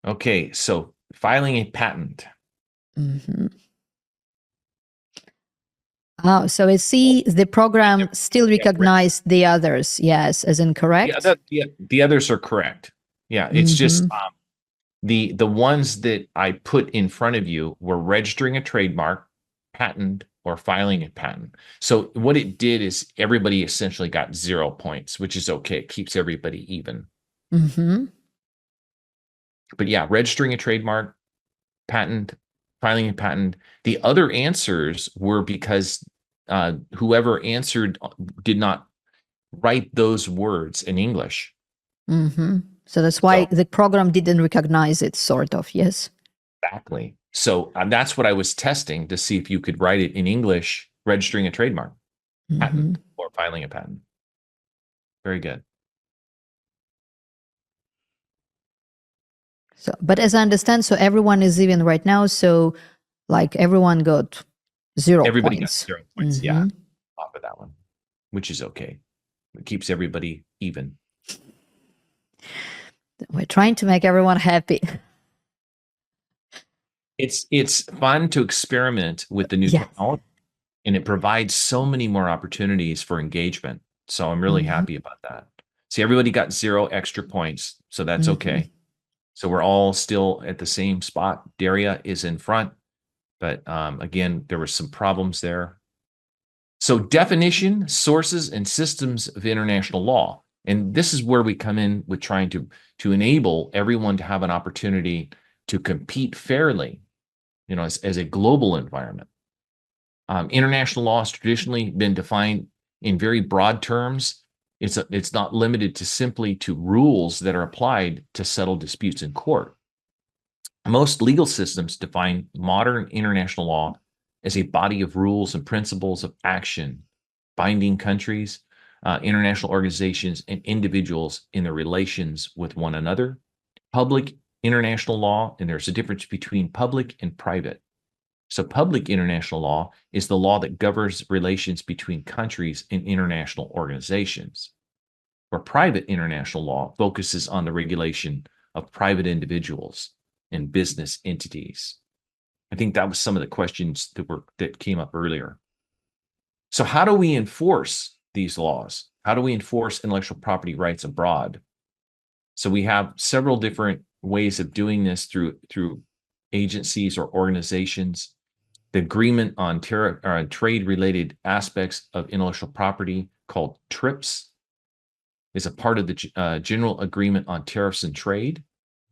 Okay, so filing a patent. Mm-hmm. Oh, so I see the program still recognized the others, yes, as incorrect. The others are correct. Yeah, it's just the ones that I put in front of you were registering a trademark, patent, or filing a patent. So what it did is everybody essentially got 0 points, which is okay. It keeps everybody even. Mm-hmm. But yeah, registering a trademark, patent, filing a patent. The other answers were because whoever answered did not write those words in English. So that's why the program didn't recognize it, sort of, yes. Exactly. So that's what I was testing to see if you could write it in English, registering a trademark, patent, or filing a patent. Very good. So, but as I understand, so everyone is even right now. So, like everyone got 0 Everybody points. got 0 points. Yeah, off of that one, which is okay. It keeps everybody even. We're trying to make everyone happy. It's fun to experiment with the new technology, and it provides so many more opportunities for engagement. So I'm really happy about that. See, everybody got 0 extra points, so that's okay. So we're all still at the same spot. Daria is in front, but again, there were some problems there. So definition, sources, and systems of international law. And this is where we come in with trying to enable everyone to have an opportunity to compete fairly, as a global environment. International law has traditionally been defined in very broad terms. It's not limited to simply to rules that are applied to settle disputes in court. Most legal systems define modern international law as a body of rules and principles of action, binding countries, international organizations, and individuals in their relations with one another. Public international law, and there's a difference between public and private. So public international law is the law that governs relations between countries and international organizations, where private international law focuses on the regulation of private individuals and business entities. I think that was some of the questions that came up earlier. So how do we enforce these laws? How do we enforce intellectual property rights abroad? So we have several different ways of doing this through agencies or organizations. The agreement on trade-related aspects of intellectual property, called TRIPS, is a part of the General Agreement on Tariffs and Trade,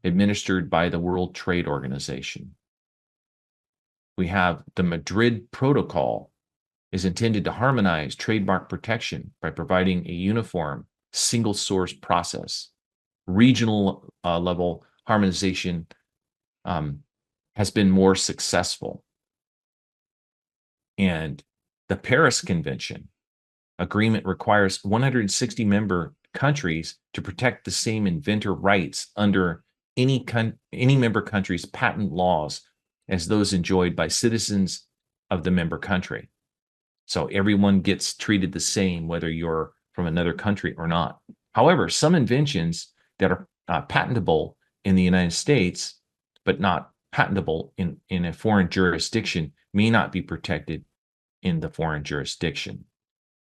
administered by the World Trade Organization. We have the Madrid Protocol, is intended to harmonize trademark protection by providing a uniform, single-source process. Regional level harmonization has been more successful. And the Paris Convention agreement requires 160 member countries to protect the same inventor rights under any member country's patent laws as those enjoyed by citizens of the member country. So everyone gets treated the same, whether you're from another country or not. However, some inventions that are patentable in the United States, but not patentable in a foreign jurisdiction, may not be protected in the foreign jurisdiction.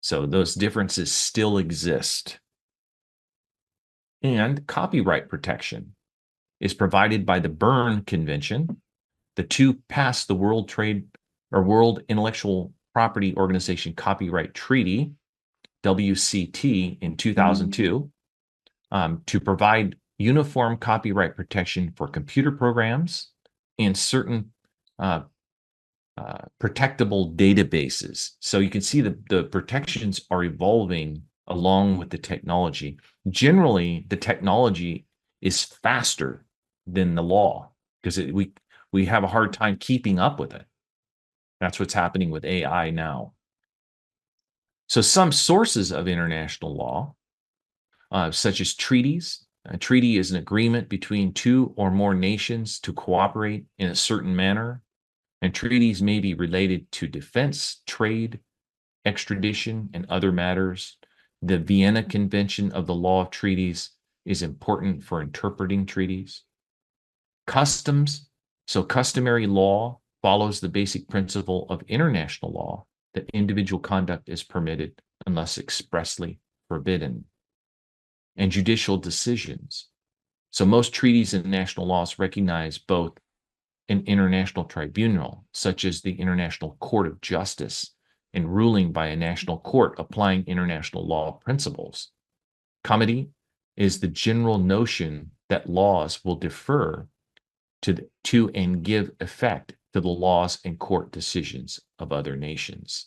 So those differences still exist. And copyright protection is provided by the Berne Convention. The two passed the World Intellectual Property Organization Copyright Treaty, WCT, in 2002 to provide uniform copyright protection for computer programs and certain protectable databases. So you can see the protections are evolving along with the technology. Generally, the technology is faster than the law because we have a hard time keeping up with it. That's what's happening with AI now. So some sources of international law, such as treaties. A treaty is an agreement between two or more nations to cooperate in a certain manner. And treaties may be related to defense, trade, extradition, and other matters. The Vienna Convention of the Law of Treaties is important for interpreting treaties. Customs. So customary law follows the basic principle of international law that individual conduct is permitted unless expressly forbidden. And judicial decisions. So most treaties and national laws recognize both an international tribunal, such as the International Court of Justice, and ruling by a national court applying international law principles. Comity is the general notion that laws will defer to and give effect to the laws and court decisions of other nations.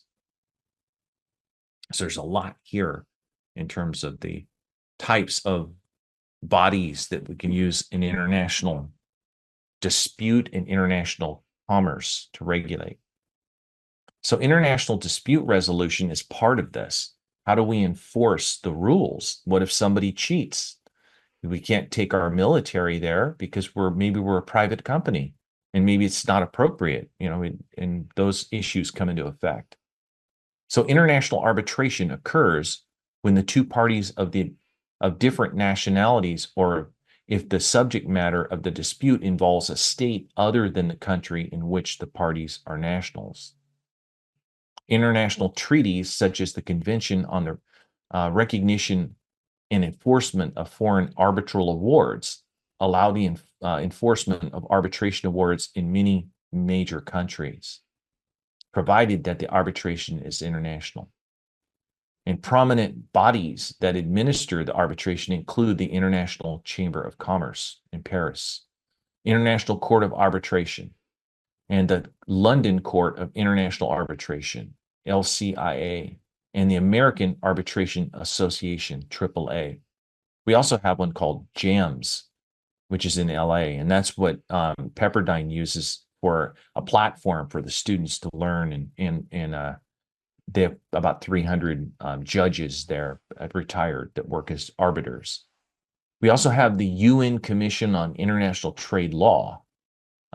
So there's a lot here in terms of the types of bodies that we can use in international dispute and international commerce to regulate. So international dispute resolution is part of this. How do we enforce the rules? What if somebody cheats? We can't take our military there because maybe we're a private company and maybe it's not appropriate, and those issues come into effect. So international arbitration occurs when the two parties of different nationalities, or if the subject matter of the dispute involves a state other than the country in which the parties are nationals. International treaties, such as the Convention on the Recognition and Enforcement of Foreign Arbitral Awards, allow the enforcement of arbitration awards in many major countries, provided that the arbitration is international. And prominent bodies that administer the arbitration include the International Chamber of Commerce in Paris, International Court of Arbitration, and the London Court of International Arbitration, LCIA, and the American Arbitration Association, AAA. We also have one called JAMS, which is in LA, and that's what Pepperdine uses for a platform for the students to learn, and they have about 300 judges there, retired, that work as arbiters. We also have the UN Commission on International Trade Law,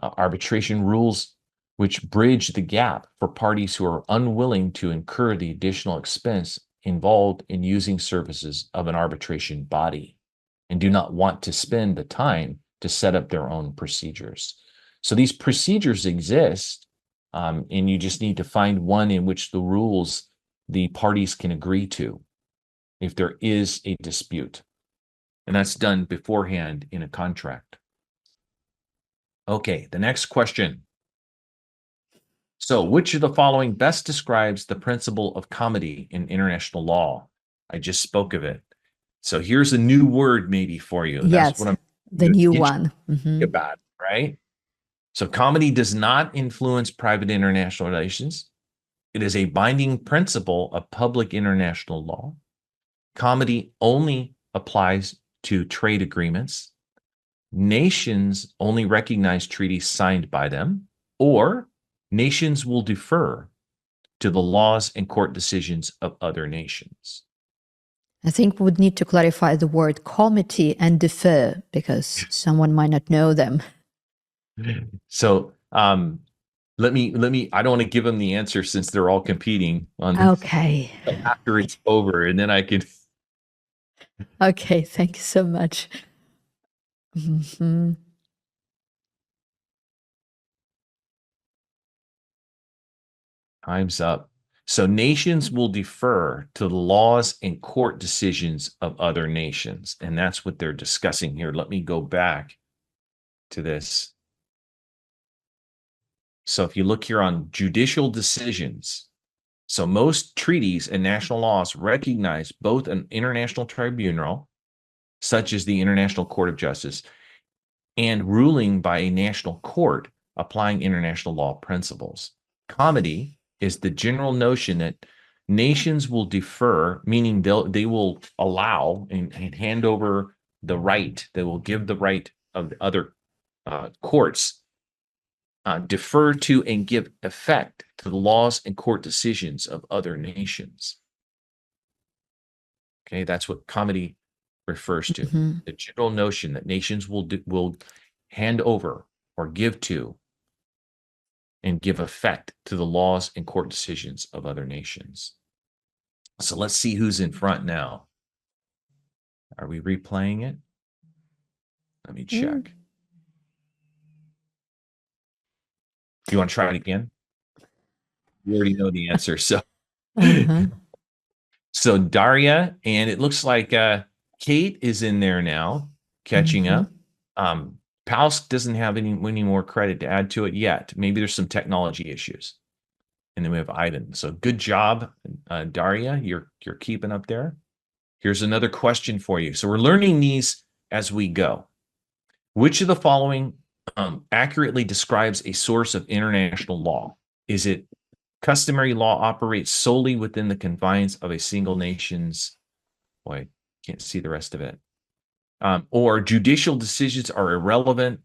arbitration rules which bridge the gap for parties who are unwilling to incur the additional expense involved in using services of an arbitration body and do not want to spend the time to set up their own procedures. So these procedures exist, and you just need to find one in which the rules the parties can agree to if there is a dispute. And that's done beforehand in a contract. Okay, the next question. So, which of the following best describes the principle of comity in international law? I just spoke of it. So here's a new word maybe for you. Yes, that's what I'm the new one. about, right? So comity does not influence private international relations. It is a binding principle of public international law. Comity only applies to trade agreements. Nations only recognize treaties signed by them, or nations will defer to the laws and court decisions of other nations. I think we would need to clarify the word comity and defer because someone might not know them. So let me I don't want to give them the answer since they're all competing on this. Okay. After it's over, and then I can. Okay, thank you so much. Time's up. So nations will defer to the laws and court decisions of other nations. And that's what they're discussing here. Let me go back to this. So if you look here on judicial decisions, so most treaties and national laws recognize both an international tribunal, such as the International Court of Justice, and ruling by a national court applying international law principles. Comity is the general notion that nations will defer, meaning they will allow and hand over the right, they will give the right of the other courts, defer to and give effect to the laws and court decisions of other nations. Okay, that's what comity refers to. The general notion that nations will hand over or give to and give effect to the laws and court decisions of other nations. So let's see who's in front now. Are we replaying it? Let me check. You want to try it again? You already know the answer. So, so Daria, and it looks like Kate is in there now, catching up. Pausk doesn't have any more credit to add to it yet. Maybe there's some technology issues. And then we have Ivan. So good job, Daria. You're keeping up there. Here's another question for you. So we're learning these as we go. Which of the following accurately describes a source of international law? Is it customary law operates solely within the confines of a single nation's, boy, can't see the rest of it. Or judicial decisions are irrelevant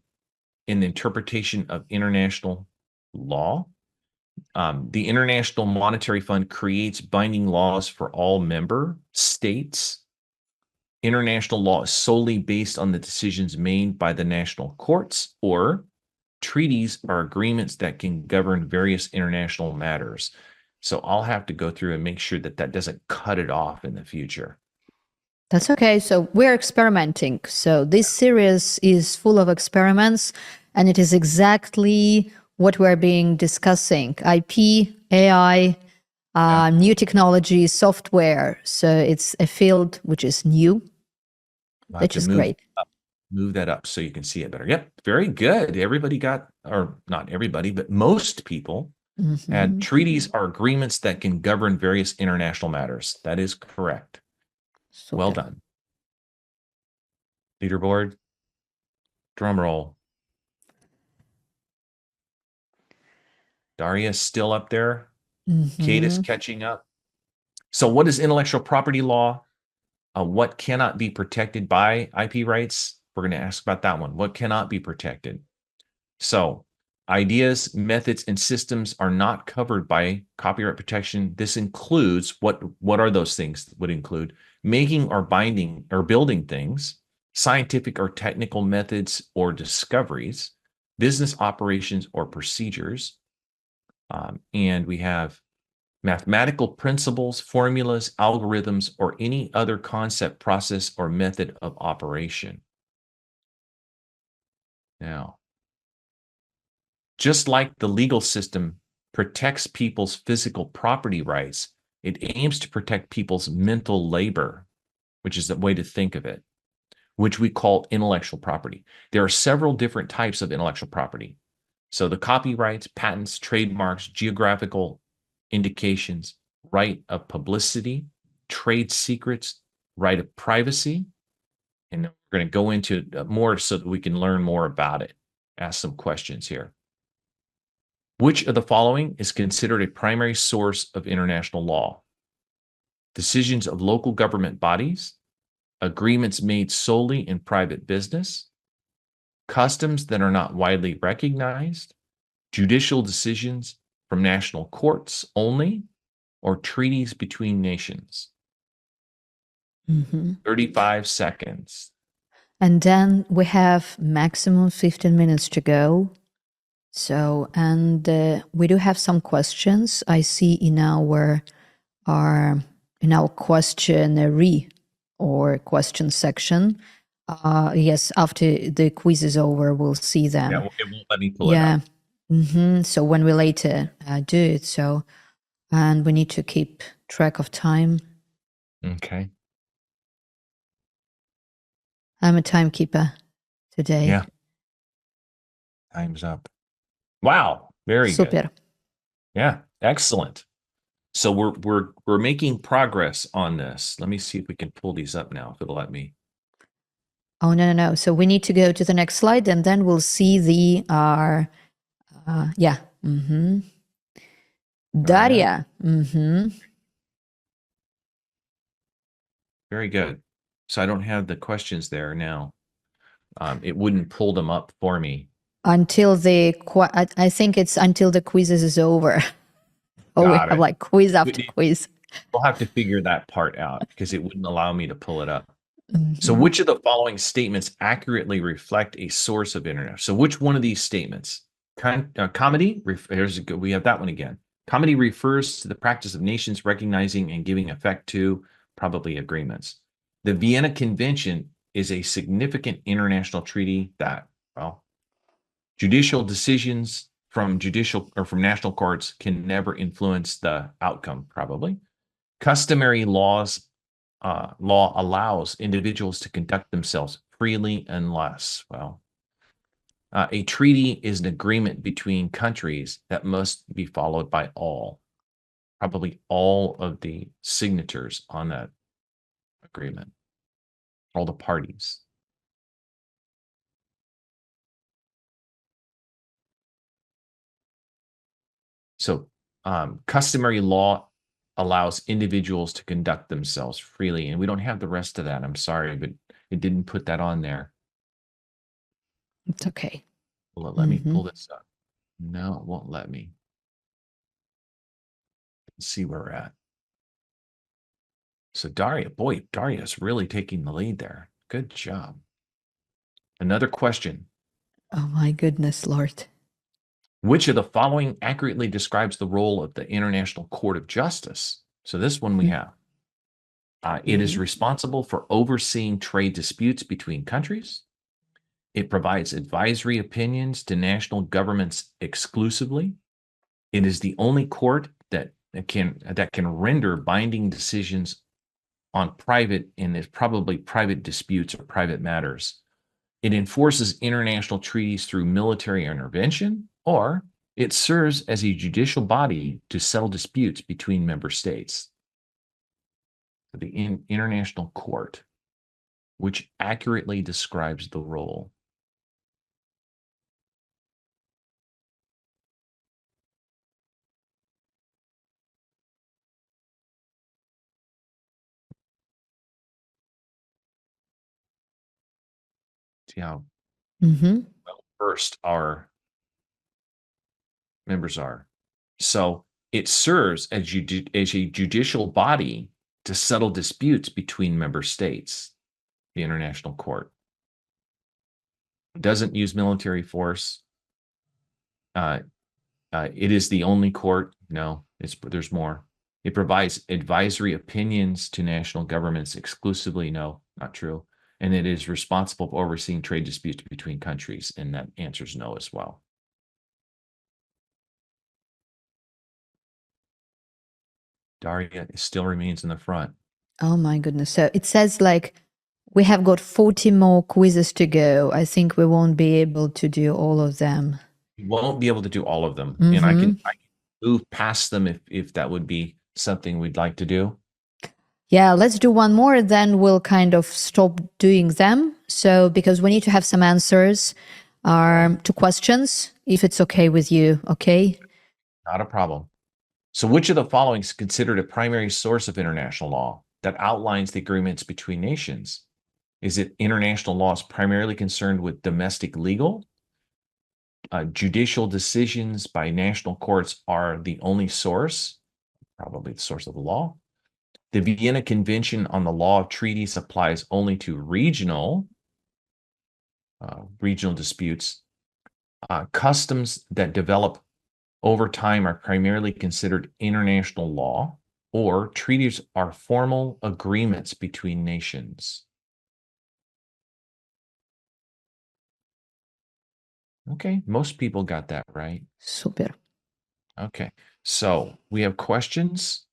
in the interpretation of international law. The International Monetary Fund creates binding laws for all member states. International law is solely based on the decisions made by the national courts, or treaties are agreements that can govern various international matters. So I'll have to go through and make sure that that doesn't cut it off in the future. That's okay. So we're experimenting. So this series is full of experiments, and it is exactly what we're being discussing: IP, AI, new technology, software. So it's a field which is new, I'll have which to is great. move that up so you can see it better. Yep, very good. Everybody got, or not everybody, but most people had treaties are agreements that can govern various international matters. That is correct. Well Super. done. Leaderboard, drum roll. Daria's still up there. Kate is catching up. So what is intellectual property law? What cannot be protected by IP rights? We're going to ask about that one. What cannot be protected? So ideas, methods, and systems are not covered by copyright protection. This includes what are those things? Would include making or binding or building things, scientific or technical methods or discoveries, business operations or procedures. And we have mathematical principles, formulas, algorithms, or any other concept, process, or method of operation. Now, just like the legal system protects people's physical property rights, it aims to protect people's mental labor, which is the way to think of it, which we call intellectual property. There are several different types of intellectual property. So the copyrights, patents, trademarks, geographical indications, right of publicity, trade secrets, right of privacy. And we're going to go into more so that we can learn more about it. Ask some questions here. Which of the following is considered a primary source of international law? Decisions of local government bodies, agreements made solely in private business, customs that are not widely recognized, judicial decisions from national courts only, or treaties between nations. 35 seconds. And then we have maximum 15 minutes to go. So, and we do have some questions I see in our questionnaire or question section. Yes, after the quiz is over, we'll see them. Yeah, it won't let me pull it up. So when we later do it, so, and we need to keep track of time. Okay. I'm a timekeeper today. Yeah. Time's up. Wow. Very Super. good. Yeah. Excellent. So we're making progress on this. Let me see if we can pull these up now, if it'll let me. Oh, no. So we need to go to the next slide, and then we'll see the Daria. Very good. So I don't have the questions there now. It wouldn't pull them up for me. Until I think it's until the quizzes is over. We Got have it. like quiz after quiz. We'll have to figure that part out because it wouldn't allow me to pull it up. So which of the following statements accurately reflect a source of internet? So which one of these statements? Comedy, we have that one again. Comedy refers to the practice of nations recognizing and giving effect to probably agreements. The Vienna Convention is a significant international treaty that, well, judicial decisions from national courts can never influence the outcome, probably. Customary law allows individuals to conduct themselves freely unless, well, a treaty is an agreement between countries that must be followed by all, probably all of the signatures on that agreement, all the parties. So customary law allows individuals to conduct themselves freely. And we don't have the rest of that. I'm sorry, but it didn't put that on there. It's okay. Well, let me pull this up. No, it won't let me. Let's see where we're at. So Daria, boy, Daria's really taking the lead there. Good job. Another question. Oh my goodness, Lord. Which of the following accurately describes the role of the International Court of Justice? So this one we have. It is responsible for overseeing trade disputes between countries. It provides advisory opinions to national governments exclusively. It is the only court that can render binding decisions on private and is probably private disputes or private matters. It enforces international treaties through military intervention, or it serves as a judicial body to settle disputes between member states. The International Court, which accurately describes the role. See how well versed our members are. So it serves as a judicial body to settle disputes between member states, the International Court. It doesn't use military force. It is the only court. No, there's more. It provides advisory opinions to national governments exclusively. No, not true. And it is responsible for overseeing trade disputes between countries. And that answers no as well. Daria still remains in the front. Oh my goodness. So it says like we have got 40 more quizzes to go. I think we won't be able to do all of them. You won't be able to do all of them. And I can move past them if that would be something we'd like to do. Yeah, let's do one more, then we'll kind of stop doing them. So because we need to have some answers to questions, if it's okay with you, okay? Not a problem. So which of the following is considered a primary source of international law that outlines the agreements between nations? Is it international law is primarily concerned with domestic legal? Judicial decisions by national courts are the only source, probably the source of the law. The Vienna Convention on the Law of Treaties applies only to regional disputes. Customs that develop over time are primarily considered international law, or treaties are formal agreements between nations. Okay, most people got that right. Super. Okay, so we have questions.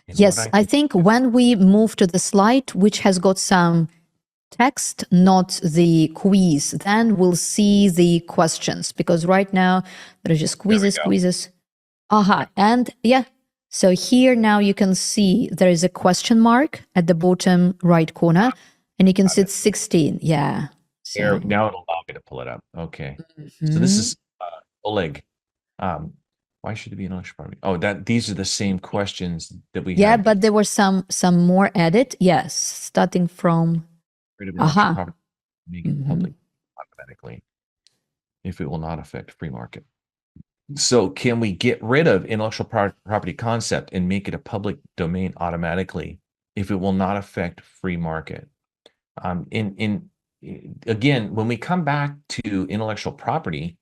Yes, I think when we move to the slide, which has got some text, not the quiz, then we'll see the questions, because right now there are just quizzes. And yeah, so here now you can see there is a question mark at the bottom right corner, and you can see it's 16. Yeah. So. Now it'll allow me to pull it up. Okay. So this is Oleg. Why should it be an English part? Oh, these are the same questions that we had. Yeah, but there were some more added. Yes, starting from make it public automatically if it will not affect free market. So can we get rid of intellectual property concept and make it a public domain automatically if it will not affect free market? Again, when we come back to intellectual property,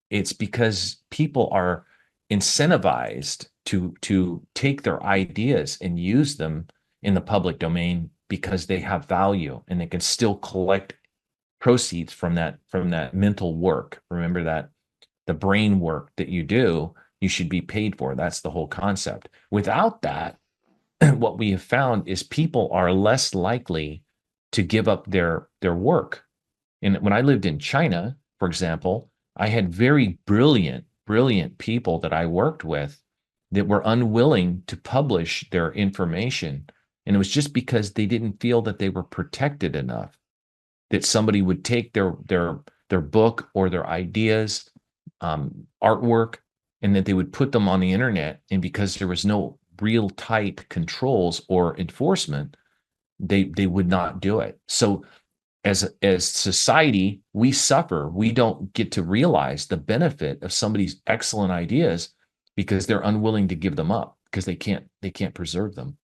it's because people are incentivized to take their ideas and use them in the public domain because they have value and they can still collect proceeds from that mental work. Remember that the brain work that you do, you should be paid for. That's the whole concept. Without that, what we have found is people are less likely to give up their work. And when I lived in China, for example, I had very brilliant people that I worked with that were unwilling to publish their information. And it was just because they didn't feel that they were protected enough, that somebody would take their book or their ideas artwork, and that they would put them on the internet. And because there was no real tight controls or enforcement, they would not do it. So as society, we suffer. We don't get to realize the benefit of somebody's excellent ideas because they're unwilling to give them up because they can't preserve them.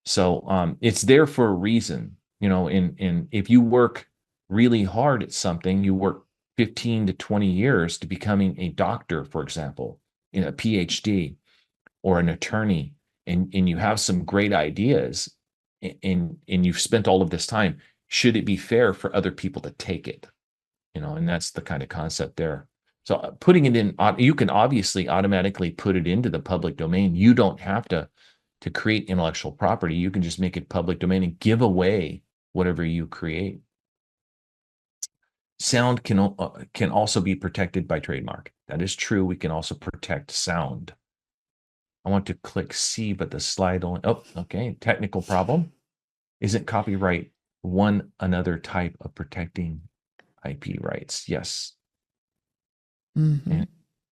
So it's there for a reason, and if you work really hard at something, you work 15 to 20 years to becoming a doctor, for example, in a PhD or an attorney, and you have some great ideas, and you've spent all of this time, should it be fair for other people to take it? And that's the kind of concept there. So putting it in, you can obviously automatically put it into the public domain. You don't have to create intellectual property. You can just make it public domain and give away whatever you create. Sound can also be protected by trademark. That is true. We can also protect sound. I want to click C, but the slide only, okay, technical problem. Isn't copyright another type of protecting IP rights? Yes. And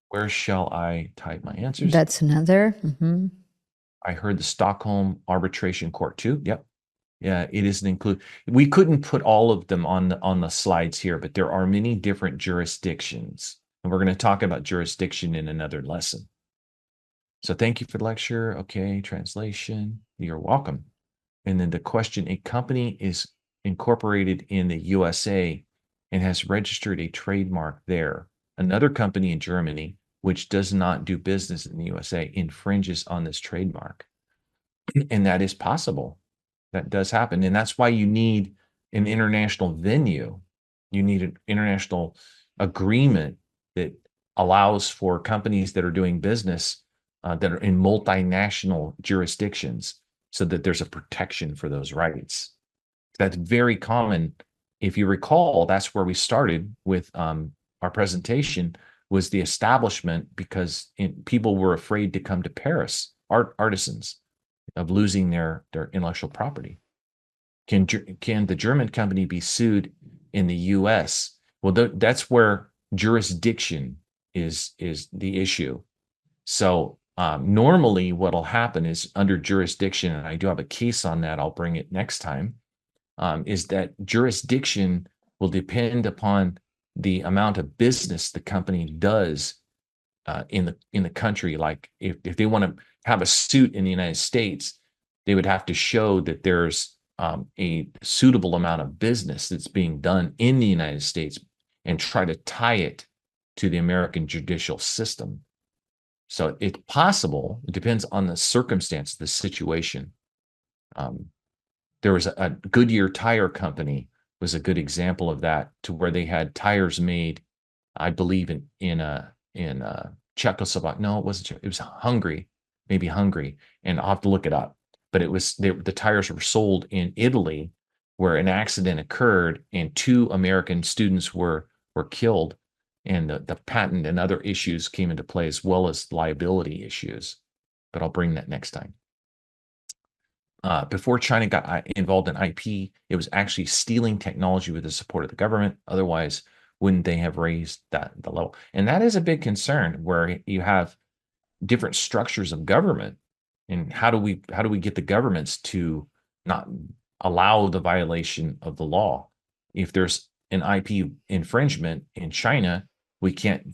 where shall I type my answers? That's another. I heard the Stockholm Arbitration Court too. Yep. Yeah, it isn't included. We couldn't put all of them on the slides here, but there are many different jurisdictions. And we're going to talk about jurisdiction in another lesson. So thank you for the lecture. Okay, translation. You're welcome. And then the question, a company is incorporated in the USA and has registered a trademark there. Another company in Germany, which does not do business in the USA, infringes on this trademark. And that is possible. That does happen. And that's why you need an international venue. You need an international agreement that allows for companies that are doing business that are in multinational jurisdictions so that there's a protection for those rights. That's very common. If you recall, that's where we started with our presentation, was the establishment, because people were afraid to come to Paris, artisans, of losing their intellectual property. Can the German company be sued in the U.S.? Well, that's where jurisdiction is the issue. So normally what'll happen is under jurisdiction, and I do have a case on that, I'll bring it next time, is that jurisdiction will depend upon the amount of business the company does in the country. Like if they want to have a suit in the United States, they would have to show that there's a suitable amount of business that's being done in the United States and try to tie it to the American judicial system. So it's possible. It depends on the circumstance, the situation. There was a Goodyear tire company was a good example of that, to where they had tires made, I believe in Czechoslovakia. No, it wasn't. It was Hungary, maybe Hungary, and I'll have to look it up. But it was the tires were sold in Italy, where an accident occurred and 2 American students were killed, and the patent and other issues came into play, as well as liability issues. But I'll bring that next time. Before China got involved in IP, it was actually stealing technology with the support of the government. Otherwise, wouldn't they have raised the level? And that is a big concern, where you have different structures of government. And how do we get the governments to not allow the violation of the law? If there's an IP infringement in China, we can't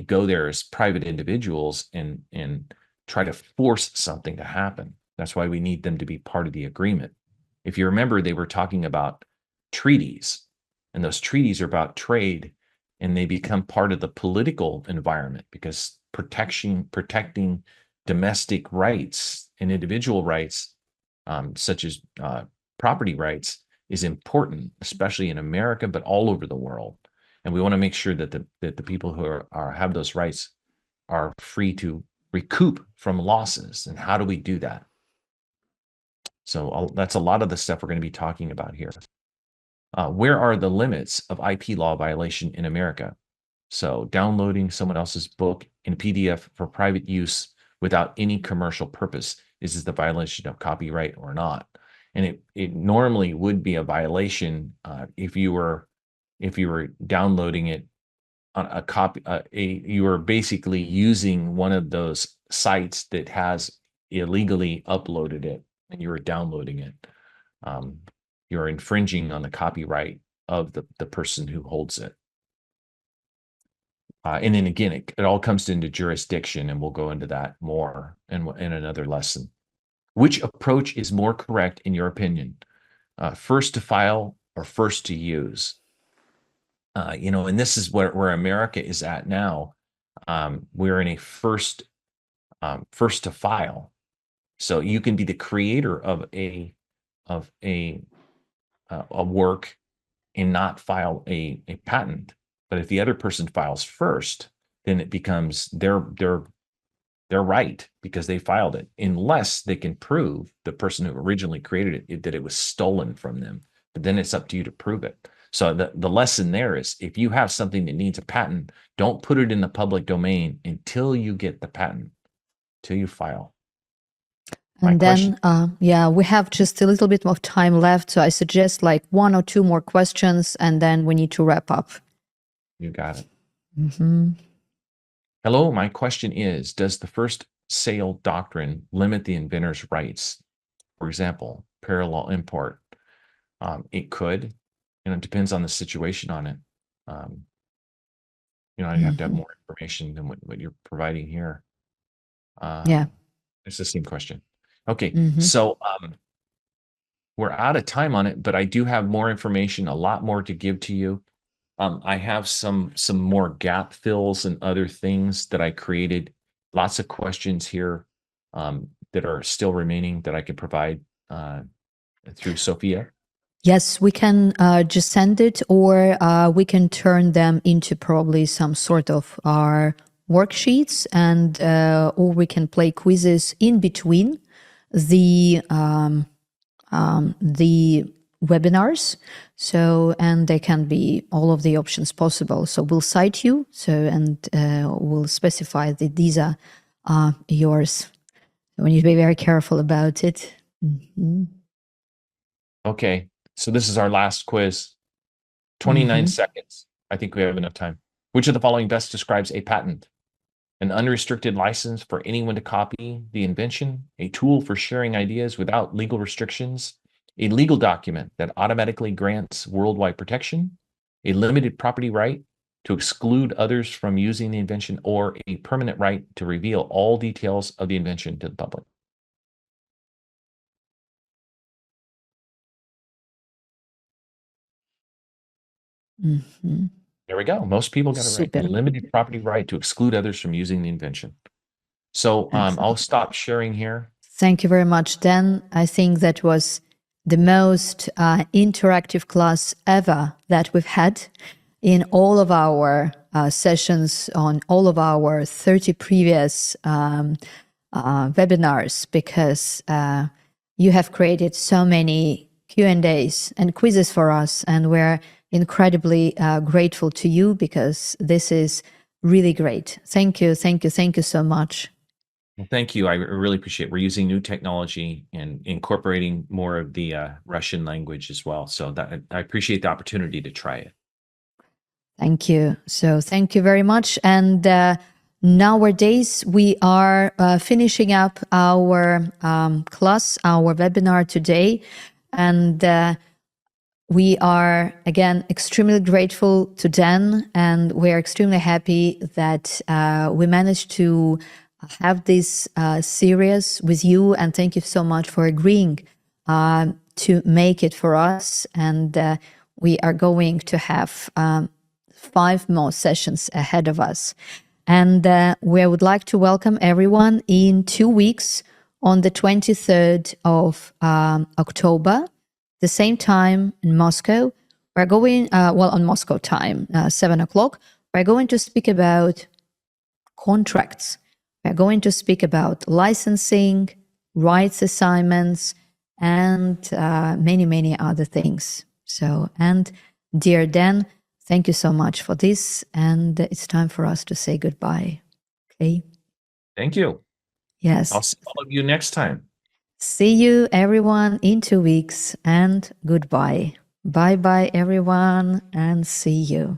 go there as private individuals and try to force something to happen. That's why we need them to be part of the agreement. If you remember, they were talking about treaties, and those treaties are about trade, and they become part of the political environment, because protecting domestic rights and individual rights, such as property rights, is important, especially in America, but all over the world. And we want to make sure that the people who have those rights are free to recoup from losses. And how do we do that? So that's a lot of the stuff we're going to be talking about here. Where are the limits of IP law violation in America? So downloading someone else's book in PDF for private use without any commercial purpose, is this the violation of copyright or not? And it normally would be a violation if you were downloading it a copy, you are basically using one of those sites that has illegally uploaded it and you are downloading it. You're infringing on the copyright of the person who holds it. And then again, it all comes into jurisdiction, and we'll go into that more in another lesson. Which approach is more correct in your opinion? First to file or first to use? And this is where America is at now. We're in a first to file. So you can be the creator of a work and not file a patent. But if the other person files first, then it becomes their right because they filed it, unless they can prove the person who originally created it that it was stolen from them. But then it's up to you to prove it. So the lesson there is, if you have something that needs a patent, don't put it in the public domain until you get the patent, till you file. And then, we have just a little bit of time left. So I suggest like 1 or 2 more questions, and then we need to wrap up. You got it. Hello, my question is, does the first sale doctrine limit the inventor's rights? For example, parallel import. It could, and it depends on the situation on it. You have to have more information than what you're providing here. It's the same question. Okay, so we're out of time on it, but I do have more information, a lot more to give to you. I have some more gap fills and other things that I created. Lots of questions here that are still remaining that I can provide through Sophia. Yes, we can just send it, or we can turn them into probably some sort of our worksheets, and or we can play quizzes in between the webinars. So, and they can be all of the options possible. So we'll cite you. So, and we'll specify that these are yours. We need to be very careful about it. Okay. So this is our last quiz. 29 seconds. I think we have enough time. Which of the following best describes a patent? An unrestricted license for anyone to copy the invention, a tool for sharing ideas without legal restrictions, a legal document that automatically grants worldwide protection, a limited property right to exclude others from using the invention, or a permanent right to reveal all details of the invention to the public. There we go. Most people got it right. A limited property right to exclude others from using the invention. So I'll stop sharing here. Thank you very much, Dan. I think that was the most interactive class ever that we've had in all of our sessions, on all of our 30 previous webinars, because you have created so many Q&As and quizzes for us, and we're incredibly grateful to you, because this is really great. Thank you, thank you, thank you so much. Well, thank you. I really appreciate it. We're using new technology and incorporating more of the Russian language as well. So that I appreciate the opportunity to try it. Thank you. So thank you very much. And nowadays we are finishing up our class, our webinar today. And we are, again, extremely grateful to Dan, and we're extremely happy that we managed to have this series with you, and thank you so much for agreeing to make it for us. And we are going to have 5 more sessions ahead of us. And we would like to welcome everyone in 2 weeks on the 23rd of October, the same time in Moscow. We're going, on Moscow time, 7 o'clock, we're going to speak about contracts. We're going to speak about licensing, rights assignments, and many, many other things. So, and dear Dan, thank you so much for this. And it's time for us to say goodbye. Okay. Thank you. Yes. I'll see all of you next time. See you, everyone, in 2 weeks, and goodbye. Bye-bye, everyone, and see you.